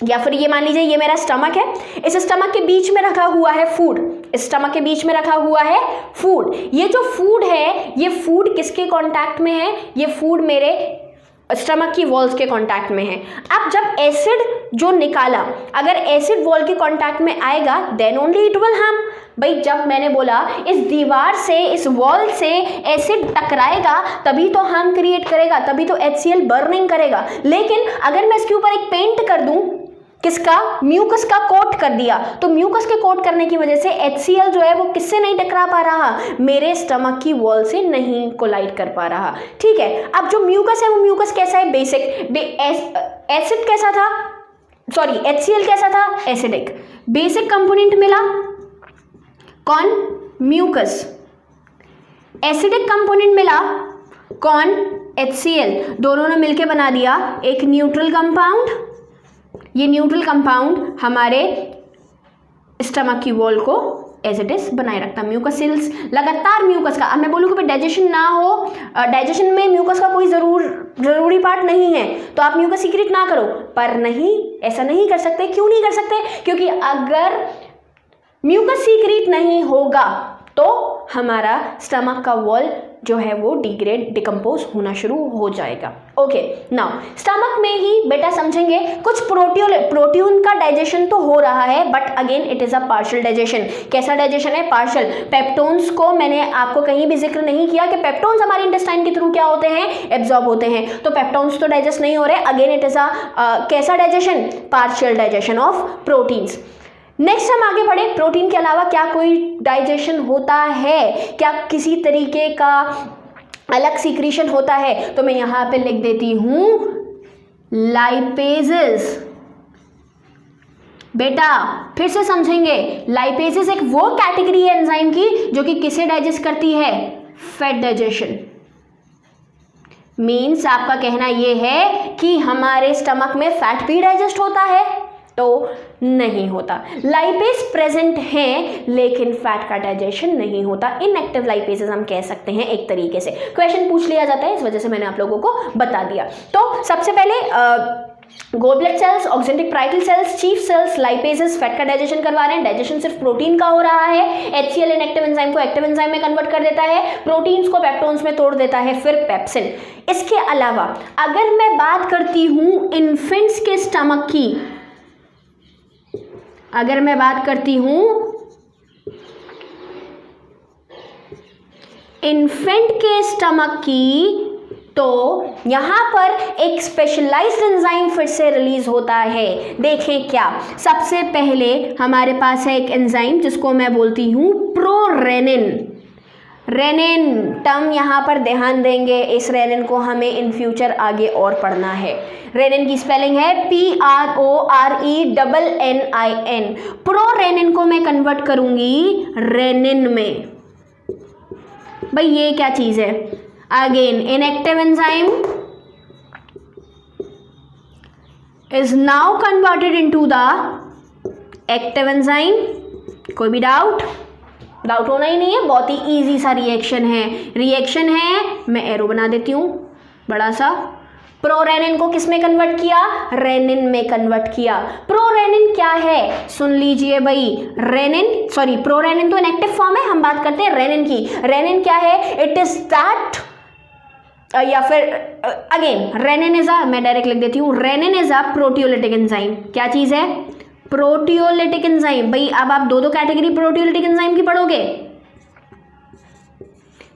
या फिर ये मान लीजिए ये मेरा स्टमक है। इस स्टमक के बीच में रखा हुआ है फूड, स्टमक के बीच में रखा हुआ है फूड। ये जो फूड है, ये फूड किसके कांटेक्ट में है? ये फूड मेरे स्टमक की वॉल्स के कांटेक्ट में है। अब जब एसिड जो निकाला अगर एसिड वॉल के कांटेक्ट में आएगा then only it will harm. भाई जब मैंने बोला इस दीवार से, इस वॉल से एसिड टकराएगा तभी तो हार्म क्रिएट करेगा, तभी तो HCl बर्निंग करेगा। लेकिन अगर मैं इसके ऊपर एक पेंट कर दूं, किसका? म्यूकस का कोट कर दिया, तो म्यूकस के कोट करने की वजह से HCl जो है वो किससे नहीं टकरा पा रहा? मेरे स्टमक की वॉल से नहीं कोलाइड कर पा रहा। ठीक है, अब जो म्यूकस है वो म्यूकस कैसा है? बेसिक। एसिड कैसा था? सॉरी, HCl कैसा था? एसिडिक। बेसिक कंपोनेंट मिला कौन? म्यूकस। एसिडिक कंपोनेंट मिला कौन? HCl। दोनों ने मिलकर बना दिया एक न्यूट्रल कंपाउंड। ये न्यूट्रल कंपाउंड हमारे स्टमक की वॉल को एज इट इज बनाए रखता। म्यूकसिल्स लगातार म्यूकस का, अब मैं बोलूँ कि डाइजेशन ना हो, डाइजेशन में म्यूकस का कोई जरूरी पार्ट नहीं है तो आप म्यूकस सीक्रेट ना करो, पर नहीं, ऐसा नहीं कर सकते। क्यों नहीं कर सकते? क्योंकि अगर म्यूकस सीक्रेट नहीं होगा तो हमारा स्टमक का वॉल जो है वो डिकम्पोज होना शुरू हो जाएगा। ओके, नाउ स्टमक में ही बेटा समझेंगे कुछ प्रोटीन का डाइजेशन तो हो रहा है, but again it is a partial digestion. कैसा डाइजेशन है? पार्शियल। पेप्टोन्स को मैंने आपको कहीं भी जिक्र नहीं किया कि पेप्टोन्स हमारे इंटेस्टाइन के थ्रू क्या होते हैं? एब्जॉर्ब होते हैं, तो पेप्टोन्स तो डाइजेस्ट नहीं हो रहे। अगेन इट इज अ कैसा digestion? Partial digestion of proteins. Next हम आगे बढ़े, प्रोटीन के अलावा क्या कोई डाइजेशन होता है? क्या किसी तरीके का अलग सीक्रेशन होता है? तो मैं यहां पे लिख देती हूं लाइपेजेस। बेटा फिर से समझेंगे, लाइपेजेस एक वो कैटेगरी है एंजाइम की जो कि किसे डाइजेस्ट करती है? Fat digestion. मीन्स आपका कहना यह है कि हमारे स्टमक में फैट भी डाइजेस्ट होता है? तो नहीं होता। लाइपेज प्रेजेंट हैं लेकिन फैट का डाइजेशन नहीं होता। इनएक्टिव लाइपेजेस हम कह सकते हैं एक तरीके से। क्वेश्चन पूछ लिया जाता है, इस वजह से मैंने आप लोगों को बता दिया। तो सबसे पहले goblet cells, oxyntic particle cells, chief cells, lipases fat का डाइजेशन करवा रहे हैं। डाइजेशन सिर्फ प्रोटीन का हो रहा है। HCl इनएक्टिव एंजाइम को एक्टिव एंजाइम में कन्वर्ट कर देता है, प्रोटीन्स को पेप्टोन्स में तोड़ देता है, फिर पेप्सिन। इसके अलावा अगर मैं बात करती हूं इन्फेंट्स के स्टमक की, अगर मैं बात करती हूं इन्फेंट के स्टमक की, तो यहां पर एक स्पेशलाइज्ड एंजाइम फिर से रिलीज होता है। देखें क्या, सबसे पहले हमारे पास है एक एंजाइम जिसको मैं बोलती हूं प्रोरेनिन। रेनिन टर्म यहाँ पर ध्यान देंगे, इस रेनिन को हमें इन फ्यूचर आगे और पढ़ना है। रेनिन की स्पेलिंग है PRORENNIN। प्रोरेनिन को मैं कन्वर्ट करूंगी रेनिन में। भाई ये क्या चीज है? Again inactive enzyme is now converted into the active enzyme. कोई भी डाउट होना ही नहीं है, बहुत ही इजी सा रिएक्शन है। मैं एरो बना देती हूँ बड़ा सा। प्रोरेनिन को किस में कन्वर्ट किया? रेनिन में कन्वर्ट किया। प्रोरेनिन क्या है? सुन लीजिए भाई, प्रोरेनिन तो इनएक्टिव फॉर्म है, हम बात करते हैं रेनिन की। रेनिन क्या है? इट इज दैट या फिर अगेन रेनिन इज अ, मैं डायरेक्ट लिख देती हूँ, renin is a proteolytic enzyme. क्या चीज है? Proteolytic enzyme. भाई अब आप दो कैटेगरी प्रोटियोलिटिक एंजाइम की पढ़ोगे।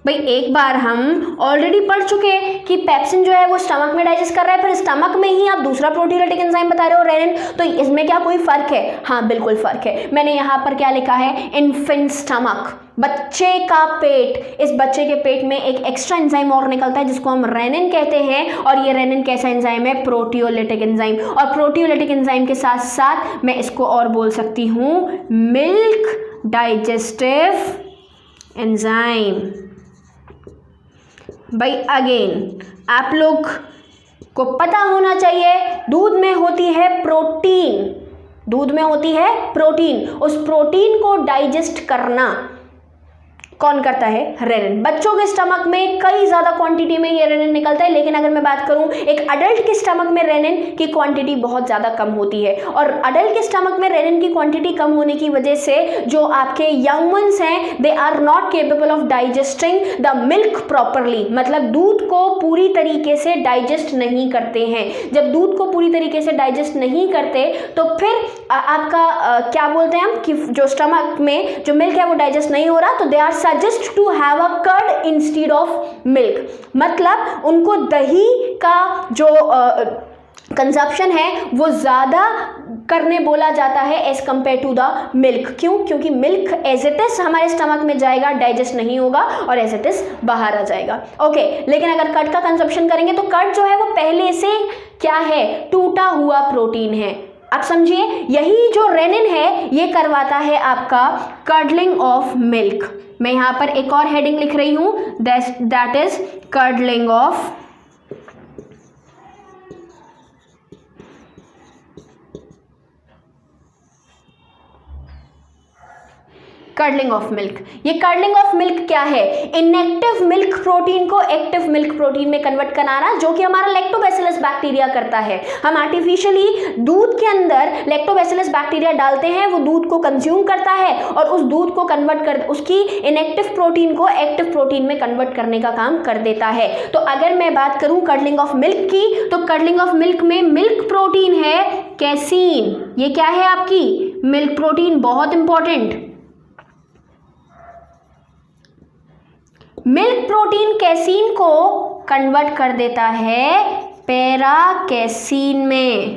भाई एक बार हम ऑलरेडी पढ़ चुके कि पेप्सिन जो है वो स्टमक में डाइजेस्ट कर रहा है, फिर स्टमक में ही आप दूसरा प्रोटियोलिटिक एंजाइम बता रहे हो रेनिन, तो इसमें क्या कोई फर्क है? हाँ बिल्कुल फर्क है। मैंने यहाँ पर क्या लिखा है? इन्फेंट स्टमक, बच्चे का पेट। इस बच्चे के पेट में एक एक्स्ट्रा एंजाइम और निकलता है जिसको हम रेनिन कहते हैं, और ये रेनिन कैसा एंजाइम है? Proteolytic enzyme. और प्रोटियोलिटिक एंजाइम के साथ साथ मैं इसको और बोल सकती हूँ मिल्क डाइजेस्टिव एंजाइम। भाई अगेन आप लोग को पता होना चाहिए, दूध में होती है प्रोटीन, उस प्रोटीन को डाइजेस्ट करना कौन करता है? रेनिन। बच्चों के स्टमक में कई ज़्यादा क्वांटिटी में ये रेनिन निकलता है, लेकिन अगर मैं बात करूं एक अडल्ट के स्टमक में रेनिन की क्वांटिटी बहुत ज़्यादा कम होती है। और अडल्ट के स्टमक में रेनिन की क्वांटिटी कम होने की वजह से जो आपके यंग वंस हैं they are not capable of digesting the milk properly, मतलब दूध को पूरी तरीके से डाइजेस्ट नहीं करते हैं। जब दूध को पूरी तरीके से डाइजेस्ट नहीं करते तो फिर आपका क्या बोलते हैं हम कि जो स्टमक में जो मिल्क है वो डाइजेस्ट नहीं हो रहा, तो they are suggest to have a curd instead of milk, मतलब उनको दही का जो कंजप्शन है वो ज़्यादा करने बोला जाता है as compare to the milk. क्यों? क्योंकि मिल्क एज इट इज हमारे स्टमक में जाएगा, डाइजेस्ट नहीं होगा और एज इट इज बाहर आ जाएगा। ओके, लेकिन अगर कर्ड का कंजप्शन करेंगे तो कर्ड जो है वो पहले से क्या है? टूटा हुआ प्रोटीन है। आप समझिए, यही जो रेनिन है ये करवाता है आपका कर्डलिंग ऑफ मिल्क। मैं यहाँ पर एक और हेडिंग लिख रही हूँ, that is curdling of curdling of milk. ये कर्डलिंग ऑफ मिल्क क्या है? इनएक्टिव मिल्क प्रोटीन को एक्टिव मिल्क प्रोटीन में कन्वर्ट कराना, जो कि हमारा लैक्टोबैसिलस बैक्टीरिया करता है। हम आर्टिफिशियली दूध के अंदर लैक्टोबैसिलस बैक्टीरिया डालते हैं, वो दूध को कंज्यूम करता है और उस दूध को कन्वर्ट कर उसकी इनएक्टिव प्रोटीन को एक्टिव प्रोटीन में कन्वर्ट करने का काम कर देता है। तो अगर मैं बात करूं कर्डलिंग ऑफ मिल्क की, तो कर्डलिंग ऑफ मिल्क में मिल्क प्रोटीन है कैसीन। ये क्या है आपकी? मिल्क प्रोटीन, बहुत इंपॉर्टेंट। मिल्क प्रोटीन कैसीन को कन्वर्ट कर देता है पैरा कैसीन में।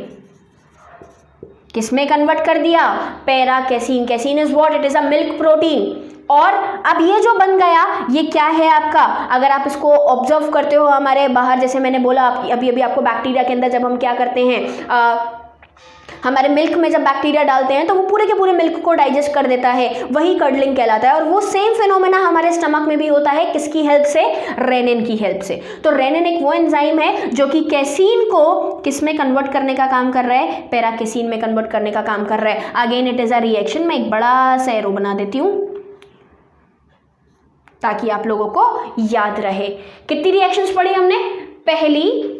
किसमें कन्वर्ट कर दिया? Para casein. Casein is what? It is a milk protein. और अब ये जो बन गया ये क्या है आपका? अगर आप इसको ऑब्जर्व करते हो हमारे बाहर, जैसे मैंने बोला अभी अभी आपको, बैक्टीरिया के अंदर जब हम क्या करते हैं, हमारे मिल्क में जब बैक्टीरिया डालते हैं तो वो पूरे के पूरे मिल्क को डाइजेस्ट कर देता है, वही कर्डलिंग कहलाता है। और वो सेम फिनोमेना हमारे स्टमक में भी होता है, किसकी हेल्प से? रेनिन की हेल्प से। तो रेनिन एक वो एंजाइम है जो कि कैसीन को किस में कन्वर्ट करने का काम कर रहा है? पैरा कैसीन में कन्वर्ट करने का काम कर रहा है। Again it is a reaction. मैं एक बड़ा सा एरो बना देती हूँ ताकि आप लोगों को याद रहे। कितनी रिएक्शंस पढ़ी हमने? पहली,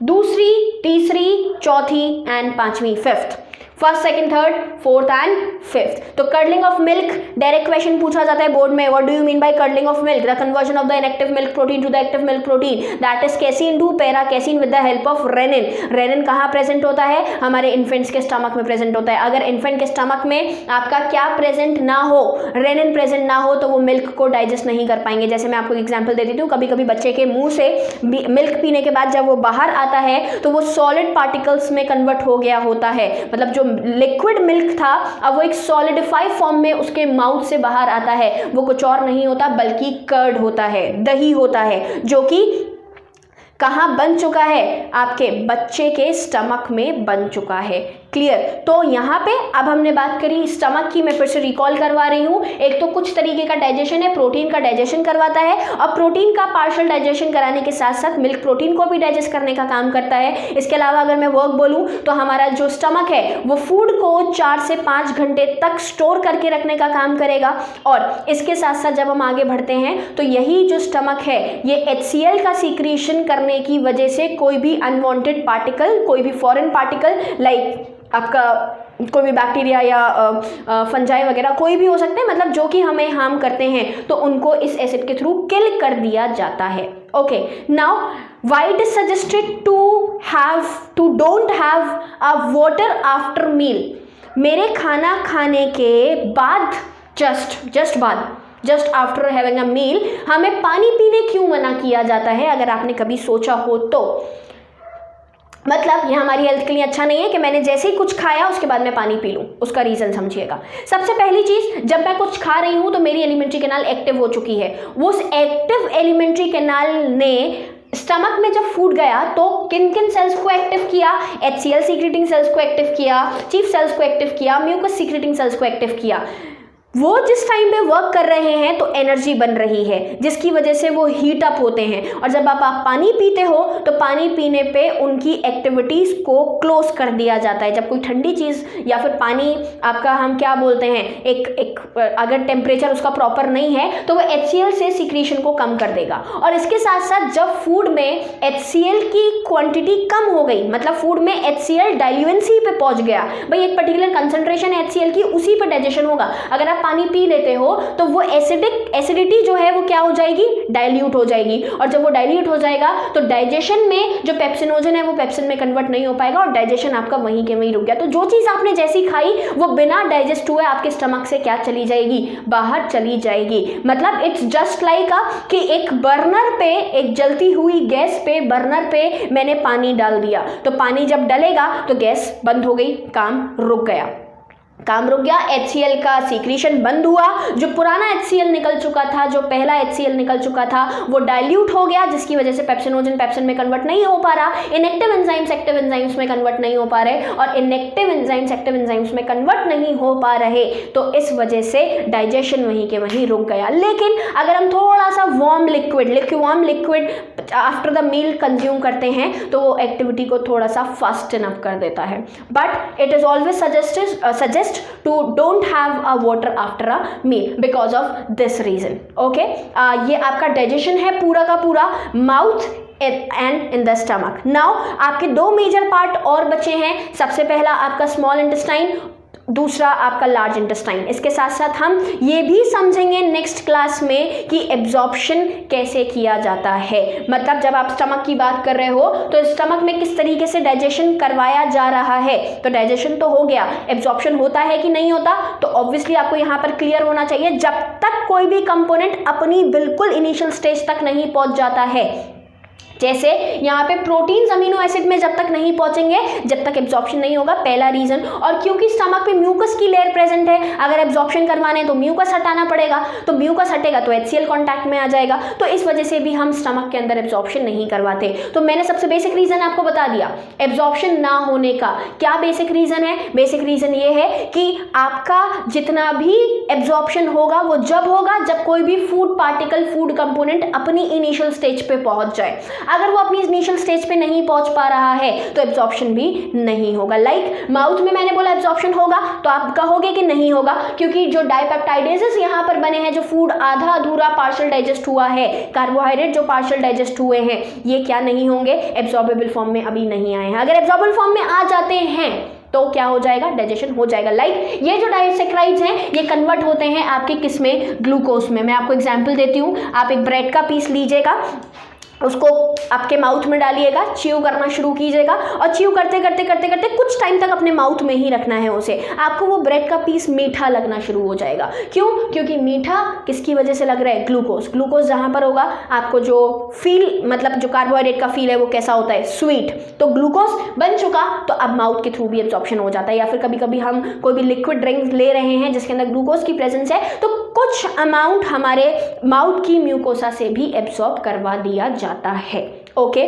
दूसरी, तीसरी, चौथी एंड पांचवी, fifth. First, second, third, fourth and fifth. तो curdling of milk direct question पूछा जाता है बोर्ड में, what do you mean by curdling of milk? The conversion of the inactive milk protein to the active milk protein, that is casein to para casein with the help of rennin. Rennin कहाँ present होता है? हमारे infants के stomach में present होता है। अगर infant के स्टमक में आपका क्या प्रेजेंट ना हो, रेनिन प्रेजेंट ना हो, तो वो मिल्क को डाइजेस्ट नहीं कर पाएंगे। जैसे मैं आपको एग्जाम्पल दे देती हूँ, कभी कभी बच्चे के मुंह से मिल्क पीने के बाद जब वो बाहर आता है तो वो सॉलिड पार्टिकल्स में कन्वर्ट हो गया होता है, मतलब जो लिक्विड मिल्क था अब वो एक सॉलिडिफाई फॉर्म में उसके माउथ से बाहर आता है। वो कुछ और नहीं होता बल्कि कर्ड होता है, दही होता है, जो कि कहाँ बन चुका है? आपके बच्चे के स्टमक में बन चुका है। क्लियर? तो यहाँ पे अब हमने बात करी स्टमक की, मैं फिर से रिकॉल करवा रही हूँ। एक तो कुछ तरीके का डाइजेशन है, प्रोटीन का डाइजेशन करवाता है, और प्रोटीन का पार्शियल डाइजेशन कराने के साथ साथ मिल्क प्रोटीन को भी डाइजेस्ट करने का काम करता है। इसके अलावा अगर मैं वर्क बोलूँ तो हमारा जो स्टमक है वो फूड को 4 से 5 घंटे तक स्टोर करके रखने का काम करेगा। और इसके साथ साथ जब हम आगे बढ़ते हैं तो यही जो स्टमक है ये HCl का सीक्रेशन करने की वजह से कोई भी अनवांटेड पार्टिकल, कोई भी फॉरेन पार्टिकल लाइक आपका कोई भी बैक्टीरिया या फंजाई वगैरह कोई भी हो सकते हैं, मतलब जो कि हमें हार्म करते हैं, तो उनको इस एसिड के थ्रू किल कर दिया जाता है। Okay, now why it is suggested to don't have a water after meal? मेरे खाना खाने के बाद just after having a meal हमें पानी पीने क्यों मना किया जाता है? अगर आपने कभी सोचा हो तो मतलब ये हमारी हेल्थ के लिए अच्छा नहीं है कि मैंने जैसे ही कुछ खाया उसके बाद मैं पानी पी लूँ। उसका रीज़न समझिएगा। सबसे पहली चीज़, जब मैं कुछ खा रही हूँ तो मेरी एलिमेंट्री कैनाल एक्टिव हो चुकी है। उस एक्टिव एलिमेंट्री कैनाल ने स्टमक में जब फूड गया तो किन किन सेल्स को एक्टिव किया? HCl सीक्रेटिंग सेल्स को एक्टिव किया, चीफ सेल्स को एक्टिव किया, म्यूकस सीक्रेटिंग सेल्स को एक्टिव किया। वो जिस टाइम पे वर्क कर रहे हैं तो एनर्जी बन रही है जिसकी वजह से वो हीट अप होते हैं, और जब आप पानी पीते हो तो पानी पीने पे उनकी एक्टिविटीज़ को क्लोज कर दिया जाता है। जब कोई ठंडी चीज़ या फिर पानी आपका, हम क्या बोलते हैं, एक अगर टेम्परेचर उसका प्रॉपर नहीं है तो वो HCl से सिक्रीशन को कम कर देगा। और इसके साथ साथ जब फूड में HCl की क्वांटिटी कम हो गई, मतलब फूड में HCl डाइल्यूएंसी पे पहुंच गया, भाई एक पर्टिकुलर कंसंट्रेशन HCl की, उसी पे डाइजेशन होगा। अगर आप पानी पी लेते हो तो वो एसिडिटी जो है वो क्या हो जाएगी, डाइल्यूट हो जाएगी, और जब वो डाइल्यूट हो जाएगा तो डाइजेशन में जो पेप्सिनोजन है वो पेप्सिन में कन्वर्ट नहीं हो पाएगा और डाइजेशन आपका वहीं के वहीं रुक गया। तो जो चीज़ आपने जैसी खाई वो बिना डाइजेस्ट हुए आपके स्टमक से क्या चली जाएगी, बाहर चली जाएगी। मतलब इट्स जस्ट लाइक कि एक बर्नर पे, एक जलती हुई गैस पे, बर्नर पे मैंने पानी डाल दिया, तो पानी जब डलेगा तो गैस बंद हो गई, काम रुक गया, काम रुक गया, HCl का सीक्रेशन बंद हुआ, जो पुराना HCl निकल चुका था, जो पहला HCl निकल चुका था वो डाइल्यूट हो गया, जिसकी वजह से पेप्सिनोजन पेप्सिन में कन्वर्ट नहीं हो पा रहा, इनएक्टिव एंजाइम्स एक्टिव एंजाइम्स में कन्वर्ट नहीं हो पा रहे, और इनएक्टिव एंजाइम्स एक्टिव एंजाइम्स में कन्वर्ट नहीं हो पा रहे, तो इस वजह से डाइजेशन वहीं के वहीं रुक गया। लेकिन अगर हम थोड़ा सा warm liquid after the meal consume करते हैं तो वो एक्टिविटी को थोड़ा सा फास्टन अप कर देता है। But it is always suggest to don't have a water after a meal because of this reason. Okay, ये आपका डाइजेशन है पूरा का पूरा mouth and in the stomach. Now आपके दो मेजर पार्ट और बचे हैं, सबसे पहला आपका स्मॉल इंटेस्टाइन, दूसरा आपका लार्ज इंटेस्टाइन। इसके साथ साथ हम ये भी समझेंगे नेक्स्ट क्लास में कि एब्जॉर्प्शन कैसे किया जाता है। मतलब जब आप स्टमक की बात कर रहे हो तो स्टमक में किस तरीके से डाइजेशन करवाया जा रहा है। तो डाइजेशन तो हो गया, एब्जॉर्प्शन होता है कि नहीं होता, तो ऑब्वियसली आपको यहाँ पर क्लियर होना चाहिए। जब तक कोई भी कंपोनेंट अपनी बिल्कुल इनिशियल स्टेज तक नहीं पहुँच जाता है, जैसे यहाँ पे प्रोटीन्स अमीनो एसिड में जब तक नहीं पहुंचेंगे जब तक एब्जॉर्प्शन नहीं होगा, पहला रीजन। और क्योंकि स्टमक पे म्यूकस की लेयर प्रेजेंट है, अगर एब्जॉर्प्शन करवाने तो म्यूकस हटाना पड़ेगा, तो म्यूकस हटेगा तो HCl कांटेक्ट में आ जाएगा, तो इस वजह से भी हम स्टमक के अंदर एब्जॉर्प्शन नहीं करवाते। तो मैंने सबसे बेसिक रीजन आपको बता दिया एब्जॉर्प्शन ना होने का। क्या बेसिक रीजन है? बेसिक रीजन ये है कि आपका जितना भी एब्जॉर्प्शन होगा वो जब होगा जब कोई भी फूड पार्टिकल, फूड कंपोनेंट अपनी इनिशियल स्टेज पे पहुंच जाए। अगर वो अपनी इनिशियल स्टेज पे नहीं पहुंच पा रहा है तो एब्जॉर्प्शन भी नहीं होगा। लाइक माउथ में मैंने बोला एब्जॉर्प्शन होगा, तो आप कहोगे कि नहीं होगा, क्योंकि जो डाइपेप्टाइडेजेस यहाँ पर बने हैं, जो फूड आधा अधूरा पार्शियल डाइजेस्ट हुआ है, कार्बोहाइड्रेट जो पार्शियल डाइजेस्ट हुए हैं, ये क्या नहीं होंगे, एब्जॉर्बेबल फॉर्म में अभी नहीं आए हैं। अगर एब्जॉर्बेबल फॉर्म में आ जाते हैं तो क्या हो जाएगा, डाइजेशन हो जाएगा। लाइक ये जो डाइसेक्राइड्स हैं ये कन्वर्ट होते हैं आपके किस में, ग्लूकोज में। मैं आपको एग्जांपल देती हूँ। आप एक ब्रेड का पीस लीजिएगा, उसको आपके माउथ में डालिएगा, च्यू करना शुरू कीजिएगा, और च्यू करते करते करते करते कुछ टाइम तक अपने माउथ में ही रखना है उसे। आपको वो ब्रेड का पीस मीठा लगना शुरू हो जाएगा। क्यों? क्योंकि मीठा किसकी वजह से लग रहा है, ग्लूकोज। ग्लूकोज जहाँ पर होगा आपको जो फील, मतलब जो कार्बोहाइड्रेट का फील है वो कैसा होता है, स्वीट। तो ग्लूकोज बन चुका तो अब माउथ के थ्रू भी एब्जॉर्प्शन हो जाता है। या फिर कभी कभी हम कोई भी लिक्विड ड्रिंक ले रहे हैं जिसके अंदर ग्लूकोज की प्रेजेंस है, तो कुछ अमाउंट हमारे माउथ की म्यूकोसा से भी एब्जॉर्ब करवा दिया जाता है। ओके,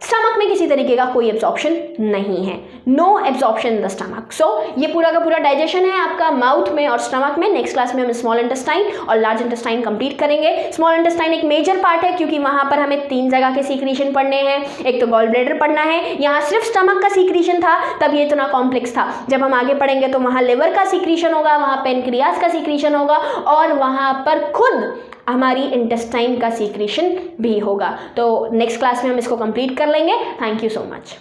स्टमक में किसी तरीके का कोई एब्जॉर्प्शन नहीं है, no absorption in the stomach. So ये पूरा का पूरा डाइजेशन है आपका माउथ में और स्टमक में। नेक्स्ट क्लास में हम स्मॉल इंटेस्टाइन और लार्ज इंटेस्टाइन कंप्लीट करेंगे। स्मॉल इंटेस्टाइन एक मेजर पार्ट है क्योंकि वहां पर हमें 3 जगह के सीक्रेशन पढ़ने हैं। एक तो गॉल ब्लैडर पढ़ना है, यहाँ सिर्फ स्टमक का सीक्रेशन था तब ये इतना कॉम्प्लेक्स था। जब हम आगे पढ़ेंगे तो वहाँ लिवर का सीक्रेशन होगा, वहाँ पेनक्रियाज का सीक्रेशन होगा, और वहाँ पर खुद हमारी इंटेस्टाइन का सीक्रेशन भी होगा। तो नेक्स्ट क्लास में हम इसको कंप्लीट कर लेंगे। Thank you so much.